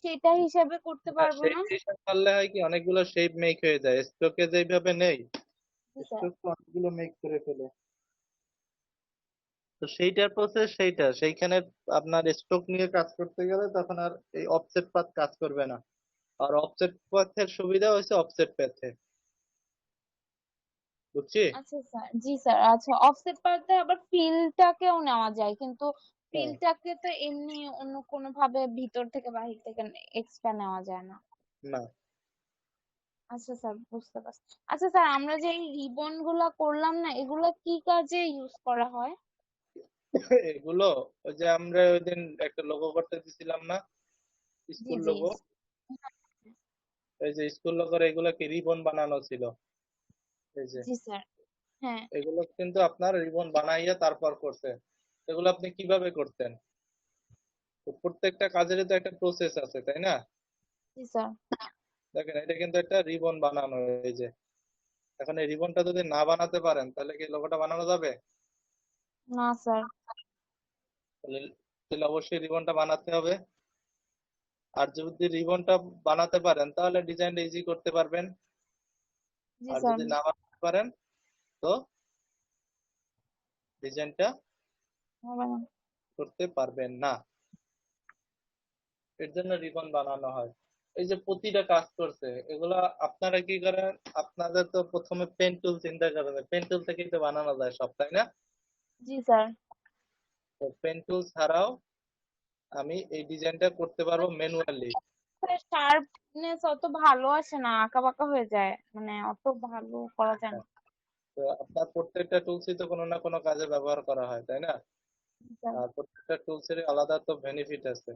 সেটা হিসাবে করতে আর পারবো সেই না? হিসাব করলে হয় কি, অনেকগুলো শেপ মেক হয়ে যায়। স্ট্রোকে যেভাবে নেই, জি স্যার। স্ট্রোক তো অনেকগুলো মেক করে ফেলে। তো সেইটার প্রসেস সেইটা, সেইখানে আপনার স্ট্রোক নিয়ে কাজ করতে গেলে তখন আর এই অফসেট পাথ কাজ করবে না। আর অফসেট পাথের সুবিধা হচ্ছে অফসেট পাথে, বুঝছি? আচ্ছা স্যার, জি স্যার। আচ্ছা, অফসেট পারতে আবার ফিলটাকেও নেওয়া যায়, কিন্তু হ্যাঁ, ফিলটাকে তো এমনি অন্য কোনো ভাবে ভিতর থেকে বাহির থেকে এক্সট্রা নেওয়া যায় না। না। আচ্ছা স্যার, বুঝতে পারছি। আচ্ছা স্যার, আমরা যে এই রিবন গুলা করলাম না, এগুলা কি কাজে ইউজ করা হয়? এগুলো ওই যে আমরা ওই দিন একটা লোগো করতে দিছিলাম না, জি স্কুল জি। লোগো, এই যে স্কুল লোগোর এগুলো কি রিবন বানানো ছিল। এই যে জি স্যার। হ্যাঁ। এগুলো কিন্তু আপনার রিবন বানাইয়া তারপর করছে। এগুলো আপনি কিভাবে করতেন? তো প্রত্যেকটা কাজেরই তো একটা প্রসেস আছে, তাই না? জি স্যার। দেখেন, এটা কিন্তু একটা রিবন বানানো। এই যে এখন এই রিবনটা যদি না বানাতে পারেন, তাহলে কি লোগোটা বানানো যাবে? না স্যার। তাহলে তাহলে অবশ্যই রিবনটা বানাতে হবে। আর যদি রিবনটা বানাতে পারেন, তাহলে ডিজাইনটা ইজি করতে পারবেন। জি আর স্যার। যদি না বানাতে পারেন, তো ডিজাইনটা হবে না। করতে পারবেন না। এর জন্য রিবন বানানো হয়। এই যে প্রতিটা কাজ করছে, এগুলা আপনারা কি করেন? আপনাদের তো প্রথমে পেন টুল চিন্তা করেন, পেন টুল থেকেই তো বানানো যায় সব, তাই না? জি স্যার। তো পেন টুল ছাড়াও আমি এই ডিজাইনটা করতে পারবো ম্যানুয়ালি। শার্পনেস অত ভালো আসে না, আঁকা বাঁকা হয়ে যায়, মানে অত ভালো করা যায় না। তো আপনার প্রত্যেকটা টুলসই তো কোনো না কোনো কাজে ব্যবহার করা হয়, তাই না? আর প্রত্যেকটা টুলসের আলাদা তো বেনিফিট আছে।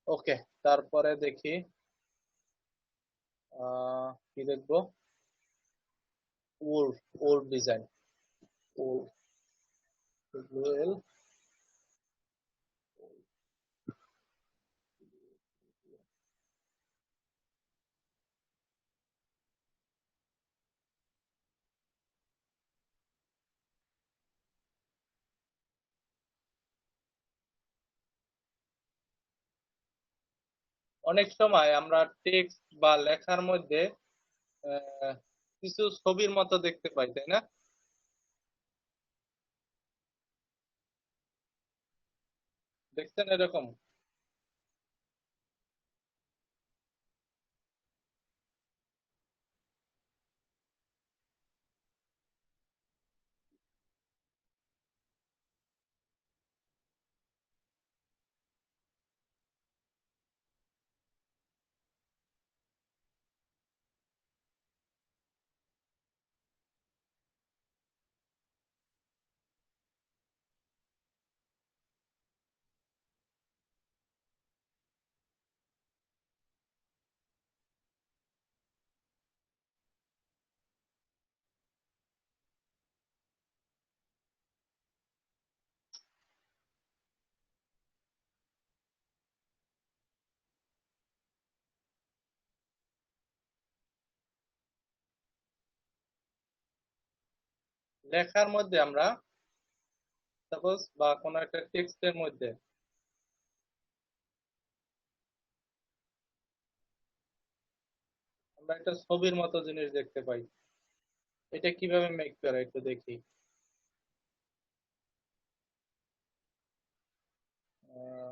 ওকে, তারপরে দেখি কি দেখবো। ওল্ড ওল্ড ডিজাইন, ওল্ড এল। অনেক সময় আমরা টেক্সট বা লেখার মধ্যে আহ, কিছু ছবির মতো দেখতে পাই, তাই না? দেখছেন এরকম? লেখার মধ্যে আমরা সাপোজ বা কোনো একটা টেক্সটের মধ্যে আমরা একটা ছবির মতো জিনিস দেখতে পাই। এটা কিভাবে মেক করে একটু দেখি। আহ,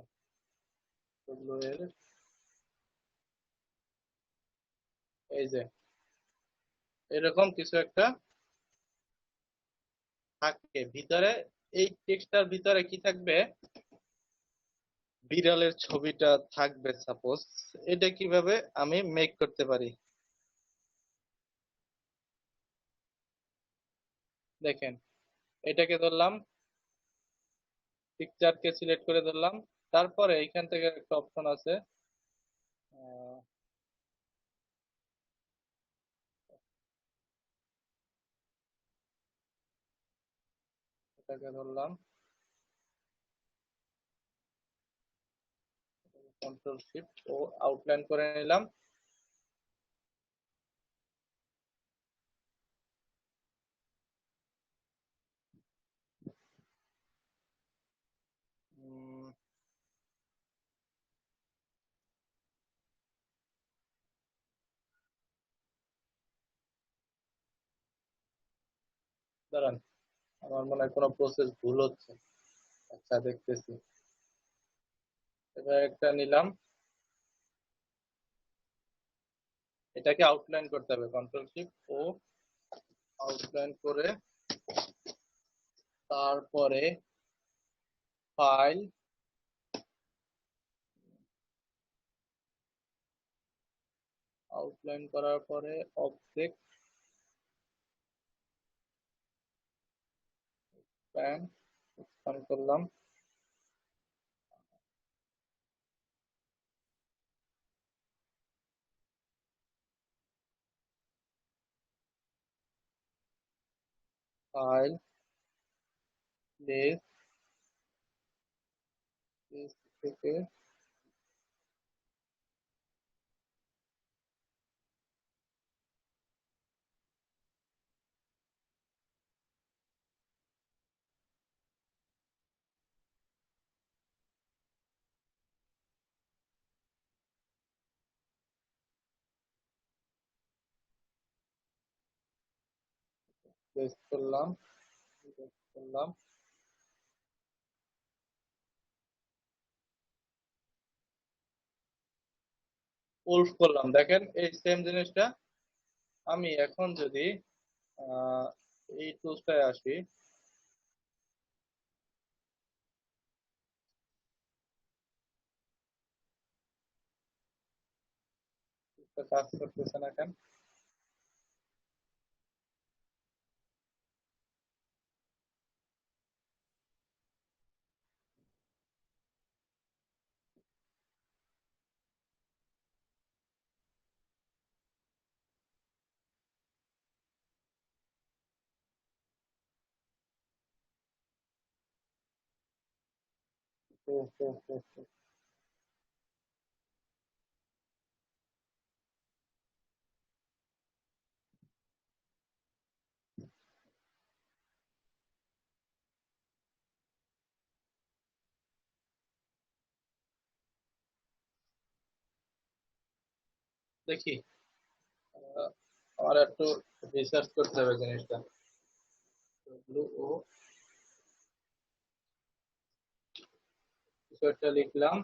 এর এই যে এরকম কিছু একটা থাকে ভিতরে। এই টেক্সটার ভিতরে কি থাকবে? বিড়ালের ছবিটা থাকবে সাপোজ। এটা কিভাবে আমি মেক করতে পারি দেখেন। এটাকে ধরলাম, পিকচারকে সিলেক্ট করে ধরলাম, তারপরে এখান থেকে একটা অপশন আছে, আহ, এটাকে ধরলাম, কন্ট্রোল শিফট ও আউটলাইন করে নিলাম। উম, দাঁড়ান, আমার মনে হয় কোনো প্রসেস ভুল হচ্ছে। আচ্ছা, দেখতেছি। এবার একটা নিলাম, এটাকে আউটলাইন করতে হবে, কন্ট্রোল শিফট ও আউটলাইন করে তারপরে ফাইল, আউটলাইন করার পরে অবজেক্ট, প্যান এক্সপান্ড করলাম, ফাইল, প্লেস, প্লেস থেকে প্লেস করলাম, প্লেস করলাম, উল্ফ করলাম। দেখেন এই সেম জিনিসটা আমি এখন যদি আহ, এই টুলসটায় আসি, তো কাজ করতেছে না কেন? ও, ও, ও, ও। দেখি, আমার একটু রিসার্চ করতে হবে জিনিসটা। ও কিছু একটা লিখলাম।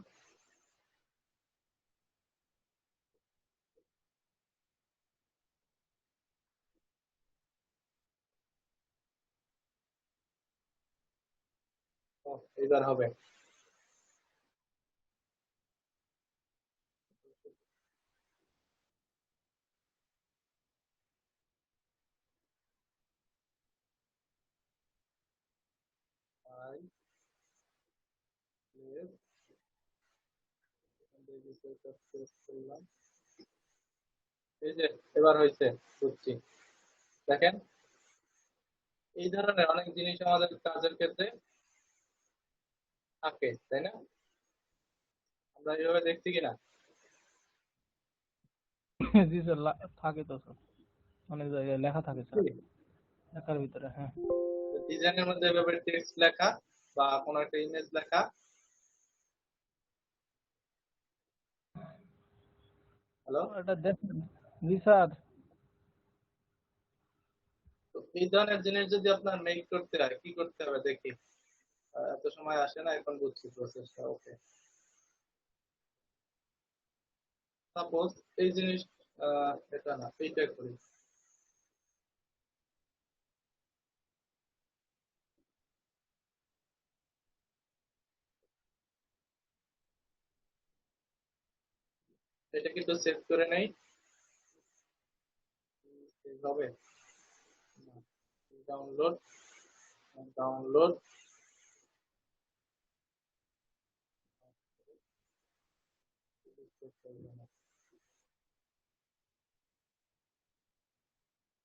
ও, এবার হবে। I yes, করলাম। এই যে এবার হয়েছে, বুঝছি। দেখেন, এই ধরনের অনেক জিনিস আমাদের কাজের ক্ষেত্রে থাকে, তাই না? আমরা এইভাবে দেখছি কিনা? জি স্যার, থাকে তো স্যার, অনেক জায়গায় লেখা থাকে স্যার, লেখার ভিতরে। হ্যাঁ ডিজাইনের মধ্যে এভাবে টেক্সট লেখা বা কোনো একটা ইমেজ লেখা। হ্যালো? এটা দেখেন। জি স্যার। তো এই ধরনের জিনিস যদি আপনার মেক করতে হয়, কি করতে হবে দেখি। এত সময় আসে না, এখন বুঝছি প্রসেসটা। ওকে, সাপোজ এই জিনিস, এটা না, এইটা করি। এটা কিন্তু সেভ করে নেই, হবে ডাউনলোড, ডাউনলোড।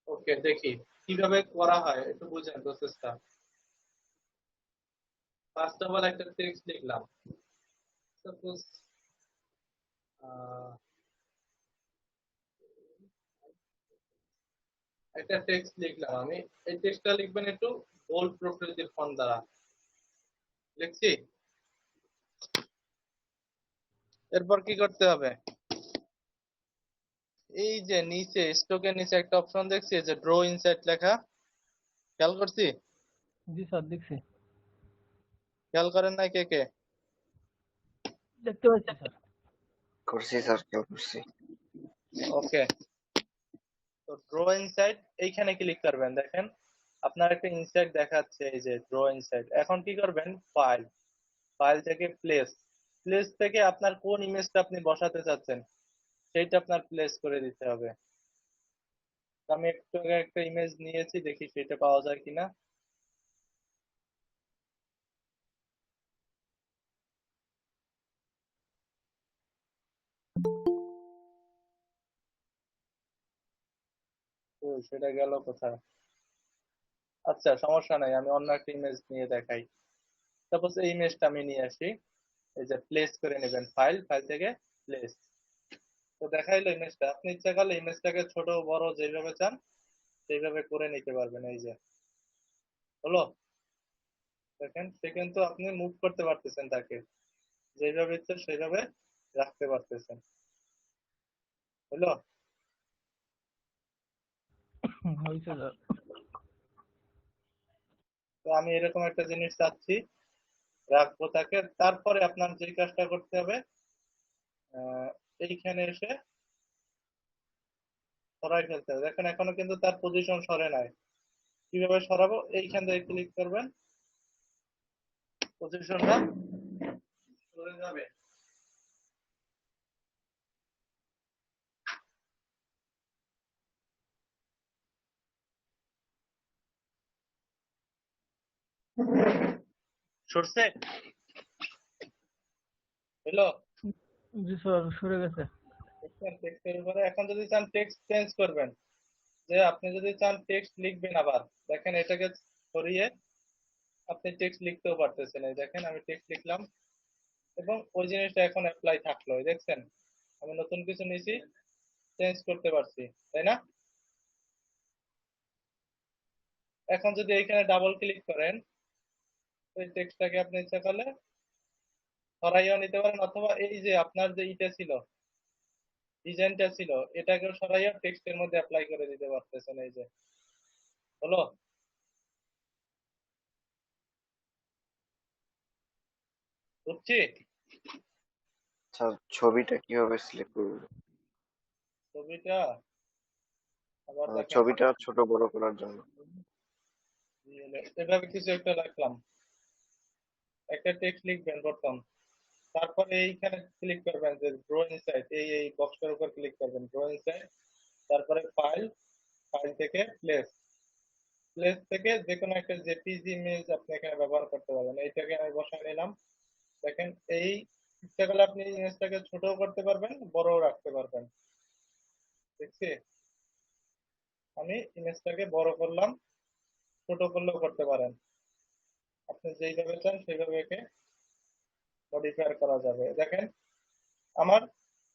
ওকে, দেখি কিভাবে করা হয়, একটু বুঝেন প্রসেসটা। ফার্স্ট অফ অল একটা টেক্সট লিখলাম। সাপোজ একটা টেক্সট লিখলাম আমি। এই টেক্সটটা লিখবেন একটু বোল্ড প্রকৃতির ফন্ট দ্বারা। লিখছি। এরপর কি করতে হবে? এই যে নিচে স্ট্রোকের নিচে একটা অপশন দেখছি, এই যে ড্র ইনসাইড লেখা, খেয়াল করছি? জি স্যার, দেখছি। খেয়াল করেন নাই কে কে? দেখতে পাচ্ছি স্যার। করছি স্যার, খেয়াল করছি। ওকে, তো ড্র ইনসাইড এইখানে ক্লিক করবেন। দেখেন আপনার একটা ইনসাইড দেখাচ্ছে, এই যে ড্র ইনসাইড। এখন কি করবেন? ফাইল, ফাইল থেকে প্লেস, প্লেস থেকে আপনার কোন ইমেজটা আপনি বসাতে চাচ্ছেন সেইটা আপনার প্লেস করে দিতে হবে। তো আমি একটু আগে একটা ইমেজ নিয়েছি, দেখি সেটা পাওয়া যায় কিনা। তো সেটা গেল কোথায়? আচ্ছা, সমস্যা নাই, আমি অন্য একটা ইমেজ নিয়ে দেখাই। সাপোজ এই ইমেজটা আমি নিয়ে আসি। এই যে প্লেস করে নেবেন, ফাইল, ফাইল থেকে প্লেস। তো দেখাইলো ইমেজটা। আপনি ইচ্ছা করলে ইমেজটাকে ছোট বড় যেভাবে চান সেইভাবে করে নিতে পারবেন। এই যে হলো, দেখেন সে কিন্তু আপনি মুভ করতে পারতেছেন, তাকে যেভাবে ইচ্ছে সেইভাবে রাখতে পারতেছেন। হলো? হয়েছে স্যার। তো আমি এরকম একটা জিনিস চাচ্ছি, রাখবো তাকে। তারপরে আপনার যে কাজটা করতে হবে, আহ, এইখানে এসে সরাই ফেলতে হবে। দেখেন এখনো কিন্তু তার পজিশন সরে নাই। কিভাবে সরাবো? এইখান থেকে ক্লিক করবেন, পজিশনটা সরে যাবে। সরছে? হলো? জি স্যার, সরে গেছে। টেক্সটের উপরে এখন যদি চান টেক্সট চেঞ্জ করবেন, যে আপনি যদি চান টেক্সট লিখবেন আবার, দেখেন এটাকে সরিয়ে আপনি টেক্সট লিখতেও পারতেছেন। এই দেখেন আমি টেক্সট লিখলাম এবং ওই জিনিসটা এখন অ্যাপ্লাই থাকলো। এই দেখছেন আমি নতুন কিছু নিয়েছি, চেঞ্জ করতে পারছি, তাই না? এখন যদি এইখানে ডাবল ক্লিক করেন, ওই টেক্সটটাকে আপনি ইচ্ছা করলে সরাইয়াও নিতে পারেন, অথবা এই যে আপনার যে ইটা ছিল, ডিজাইনটা ছিল, এটাকেও সরাইয়া টেক্সটের মধ্যে অ্যাপ্লাই করে দিতে পারতেছেন। এই যে হলো? বুঝছি? আচ্ছা, ছবিটা কিভাবে সিলেক্ট করবো? ছবিটা আবার দেখেন, ছবিটা ছোট বড় করার জন্য। এভাবে কিছু একটা রাখলাম, একটা টেক্সট লিখবেন প্রথম, তারপরে এইখানে ক্লিক করবেন যে ড্র ইনসাইড, এই বক্সটার উপর ক্লিক করবেন, ড্র ইনসাইড, তারপরে ফাইল, ফাইল থেকে প্লেস, প্লেস থেকে যে কোনো একটা জেপিজি ইমেজ আপনি এখানে ব্যবহার করতে পারবেন। এইটাকে আমি বসায় নিলাম। দেখেন এই ইচ্ছা করলে আপনি ইমেজটাকে ছোটও করতে পারবেন, বড়ও রাখতে পারবেন। দেখছি আমি ইমেজটাকে বড় করলাম, ছোট করলেও করতে পারেন, আপনি যেইভাবে চান সেইভাবে একে মডিফাই করা যাবে। দেখেন আমার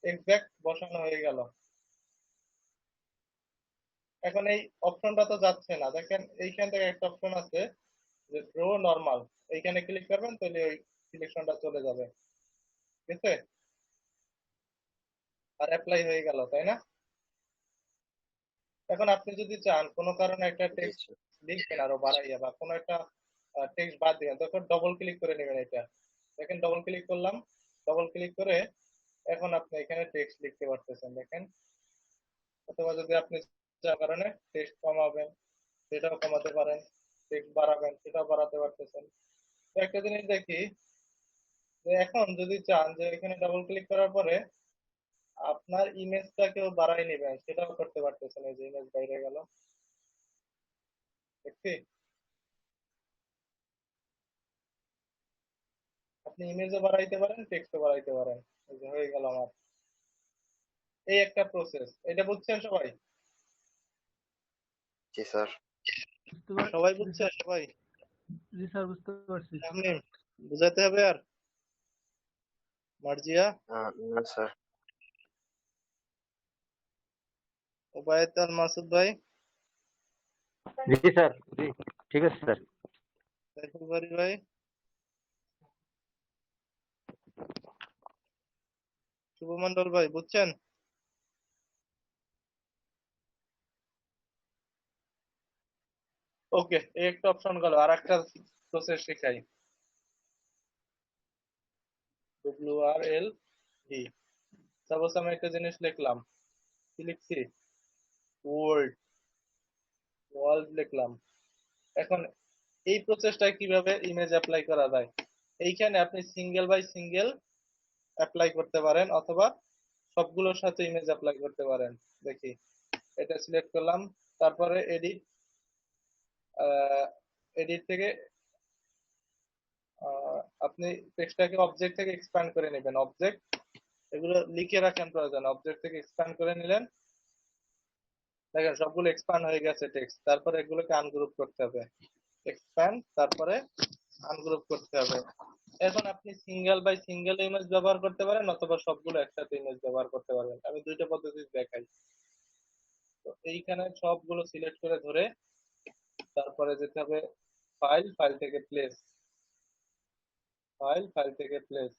এক্সাক্ট বসানো হয়ে গেল। এখন এই অপশনটা তো যাচ্ছে না, দেখেন এইখান থেকে একটা অপশন আছে যে ড্র নরমাল, এইখানে ক্লিক করবেন তাহলে ওই সিলেকশনটা চলে যাবে। ঠিক আছে? আর অ্যাপ্লাই হয়ে গেল, তাই না? এখন আপনি যদি চান কোনো কারণে একটা জি টেক্সট স্যার। লিখবেন আরো বাড়াইয়া, বা কোনো একটা টেক্সট বাদ দিবেন, তখন ডবল ক্লিক করে নেবেন এটা। দেখেন ডবল ক্লিক করলাম, ডবল ক্লিক করে এখন আপনি এখানে টেক্সট লিখতে পারতেছেন। দেখেন, অথবা যদি আপনি চার কারণে টেক্সট কমাবেন সেটাও কমাতে পারেন, টেক্সট বাড়াবেন সেটাও বাড়াতে পারতেছেন। তো একটা জিনিস দেখি, যে এখন যদি চান যে এখানে ডাবল ক্লিক করার পরে আপনার ইমেজটাকেও বাড়াই নেবেন, সেটাও করতে পারতেছেন। এই যে ইমেজ বাইরে গেল, দেখছি আপনি ইমেজও বাড়াইতে পারেন, টেক্সটও বাড়াইতে পারেন। এই যে হয়ে গেল আমার। এই একটা প্রসেস, এটা বুঝছেন সবাই? জি স্যার। বুঝতে পার সবাই জি বুঝছে? স্যার, সবাই? জি স্যার, বুঝতে পারছি। আপনি বুঝাতে হবে আর? মার্জিয়া, না স্যার। ওবায়দ আর মাসুদ ভাই, জি স্যার, জি ঠিক আছে স্যার। সাইফুল বারী ভাই, শুভমন্ডল ভাই, বুঝছেন? ওকে, এই একটা অপশন গেল। আর একটা প্রসেস শেখাই, WRLD। সাপোজ আমি একটা জিনিস লিখলাম, কি লিখছি, ওয়ার্ল্ড, ওয়ার্ল্ড লিখলাম। এখন এই প্রসেসটা কিভাবে ইমেজ অ্যাপ্লাই করা যায়, এইখানে আপনি সিঙ্গেল বাই সিঙ্গেল অ্যাপ্লাই করতে পারেন, অথবা সবগুলোর সাথে ইমেজ অ্যাপ্লাই করতে পারেন। দেখি, এটা সিলেক্ট করলাম, তারপরে এডিট, এডিট থেকে আপনি টেক্সটটাকে অবজেক্ট থেকে এক্সপ্যান্ড করে নেবেন। অবজেক্ট এগুলো লিখে রাখেন প্রয়োজন, অবজেক্ট থেকে এক্সপ্যান্ড করে নিলেন। দেখেন সবগুলো এক্সপ্যান্ড হয়ে গেছে টেক্সট, তারপরে এগুলোকে আনগ্রুপ করতে হবে, এক্সপ্যান্ড তারপরে আনগ্রুপ করতে হবে। এখন আপনি সিঙ্গেল বাই সিঙ্গেল ইমেজ ব্যবহার করতে পারেন, অথবা সবগুলো একসাথে ইমেজ ব্যবহার করতে পারবেন। আমি দুইটা পদ্ধতি দেখাই। তো এইখানে সবগুলো সিলেক্ট করে ধরে তারপরে যেতে হবে ফাইল, ফাইল থেকে প্লেস, ফাইল, ফাইল থেকে প্লেস,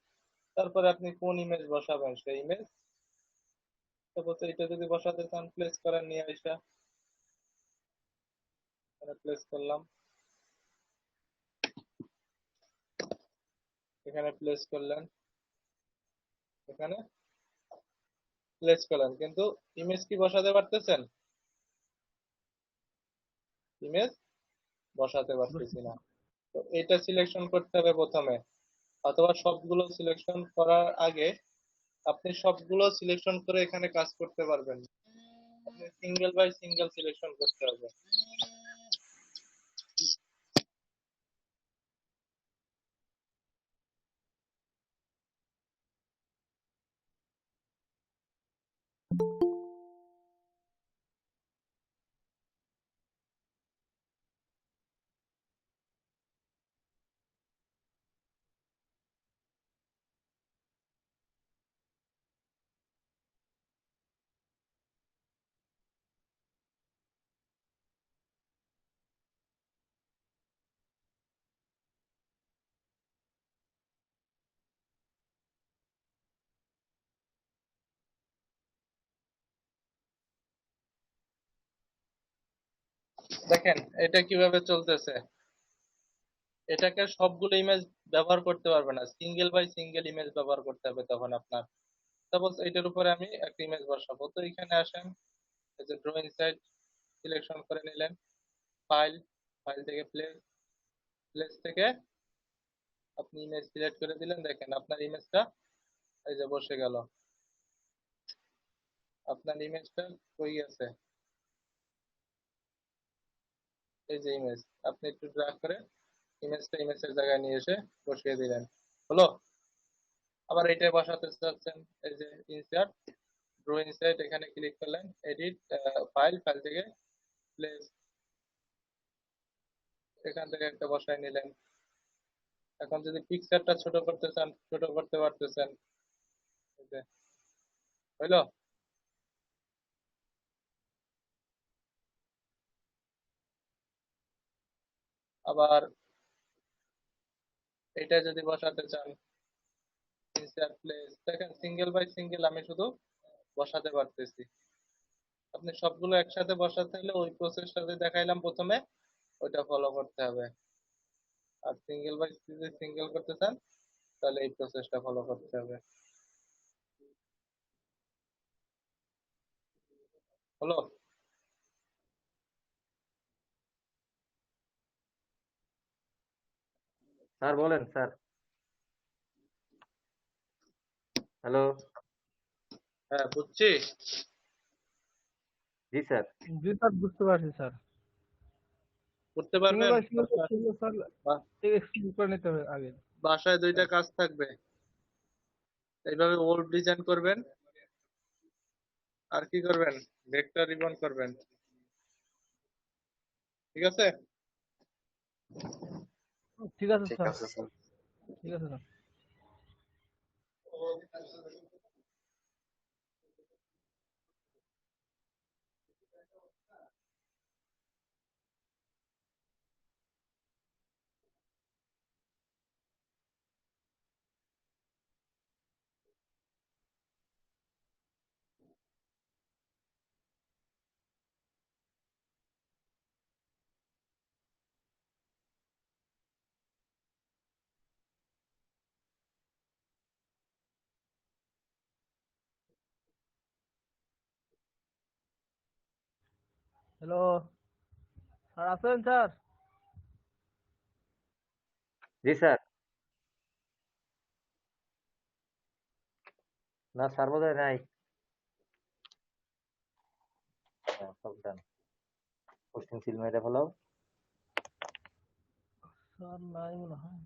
তারপরে আপনি কোন ইমেজ বসাবেন সেই ইমেজ, সাপোজ এটা যদি বসাতে চান প্লেস করেন, নিয়ে আসা এখানে প্লেস করলাম, এখানে প্লেস করলেন, এখানে প্লেস করলেন, কিন্তু ইমেজ কি বসাতে পারতেছেন? ইমেজ বসাতে পারতেছি না। তো এটা সিলেকশন করতে হবে প্রথমে, অথবা সবগুলো সিলেকশন করার আগে আপনি সবগুলো সিলেকশন করে এখানে কাজ করতে পারবেন, আপনি সিঙ্গেল বাই সিঙ্গেল সিলেকশন করতে হবে। দেখেন এটা কিভাবে চলতেছে। এটাকে সবগুলো ইমেজ ব্যবহার করতে পারবে না, সিঙ্গেল বাই সিঙ্গেল ইমেজ ব্যবহার করতে হবে তখন আপনার। সাপোজ এইটার উপরে আমি একটা ইমেজ বসাবো, তো এখানে আসেন, এই যে ড্রয়িং সাইট সিলেকশন করে নিলেন, ফাইল, ফাইল থেকে প্লেস, প্লেস থেকে আপনি ইমেজ সিলেক্ট করে দিলেন। দেখেন আপনার ইমেজটা এই যে বসে গেল, আপনার ইমেজটা কই গেছে, এই যে ইমেজ, আপনি একটু ড্র্যাগ করে ইমেজটা ইমেজের জায়গায় নিয়ে এসে বসিয়ে দিলেন, হলো। আবার এটাই বসাতে চাচ্ছেন, এই যে ইনসার্ট, ড্রয়িং সাইট, এখানে ক্লিক করলেন, এডিট, ফাইল, ফাইল থেকে প্লেস, এখান থেকে একটা বসায় নিলেন। এখন যদি পিকচারটা ছোট করতে চান ছোট করতে পারতেছেন, এই যে হইলো। আবার এটা যদি বসাতে চান, ইনসার্ট প্লেস, দেখেন সিঙ্গেল বাই সিঙ্গেল আমি শুধু বসাতে পারতেছি। আপনি সবগুলো একসাথে বসাতে হলে ওই প্রসেসটা যে দেখাইলাম প্রথমে, ওইটা ফলো করতে হবে। আর সিঙ্গেল বাই যদি সিঙ্গেল করতে চান, তাহলে এই প্রসেসটা ফলো করতে হবে, হলো। স্যার বলেন স্যার। হ্যালো। হ্যাঁ, বুঝছি। জি স্যার। জি স্যার, বুঝতে পারছি স্যার। করতে সিঙ্গেল পারবেন। বাই সিঙ্গেল করতে হলে স্যার বা- এক্সপ্লেন করে নিতে হবে আগে। বাসায় দুইটা কাজ থাকবে, এইভাবে ওল্ড ডিজাইন করবেন, আর কি করবেন, ভেক্টর রিবন করবেন, ঠিক আছে। ঠিক আছে ঠিক স্যার। আছে স্যার। ঠিক আছে স্যার। হ্যালো স্যার, আছেন স্যার? জি স্যার। না স্যার বোধহয় নাই। হ্যাঁ, সব ডান। পোস্টিং সিল মেরে ফেলাও। স্যার নাই মনে হয়।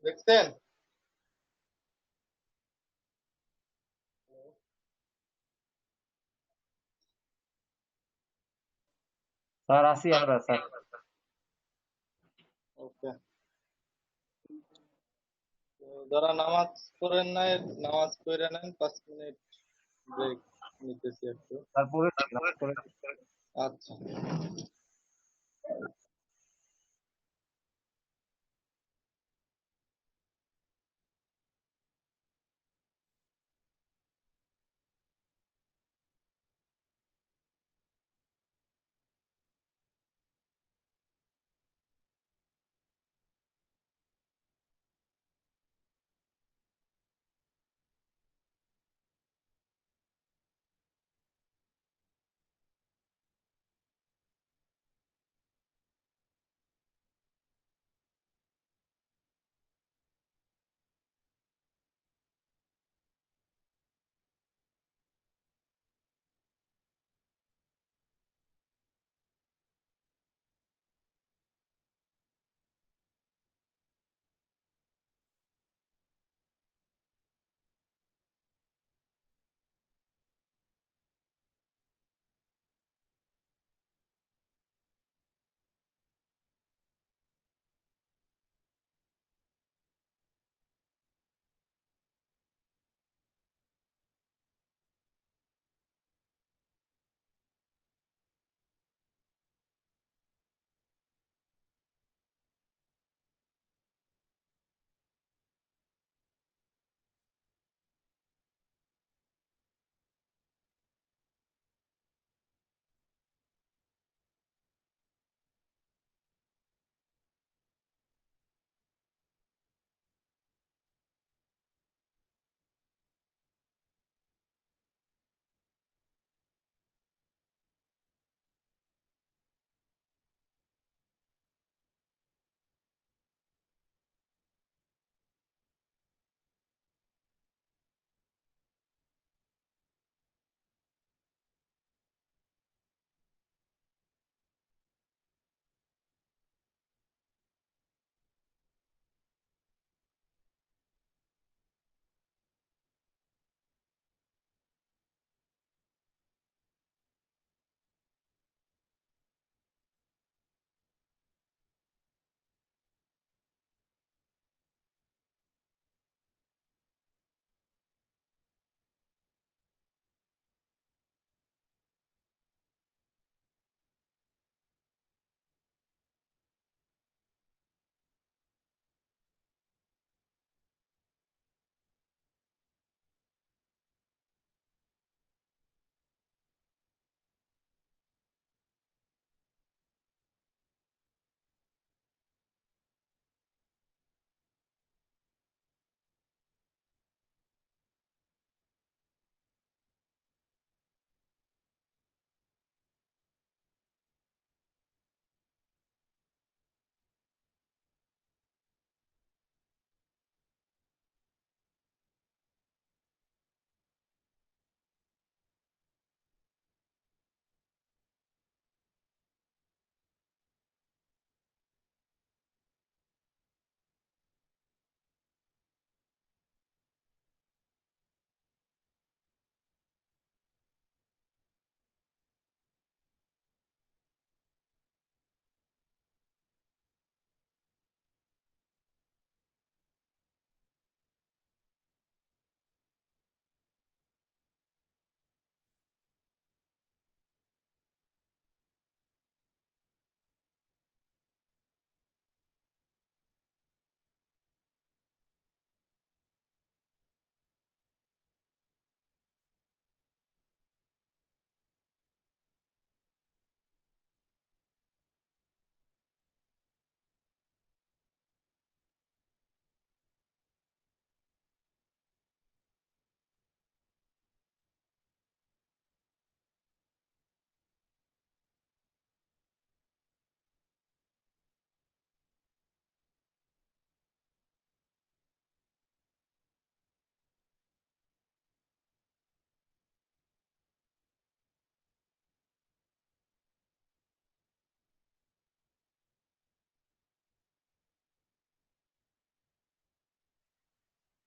দেখছেন? স্যার আছি আমরা স্যার। ওকে, যারা নামাজ পড়েন নাই নামাজ পড়ে নেন, 5 মিনিট ব্রেক নিতেছি একটু। স্যার পড়েছি, নামাজ পড়েছি। আচ্ছা।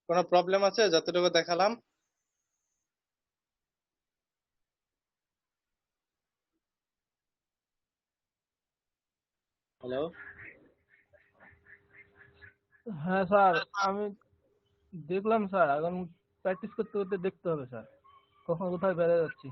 কোনো প্রবলেম আছে যতটুকু দেখালাম? হ্যালো? হ্যাঁ স্যার, আমি দেখলাম স্যার, এখন প্র্যাকটিস করতে করতে দেখতে হবে স্যার, কখন কোথায় বেড়ে যাচ্ছি।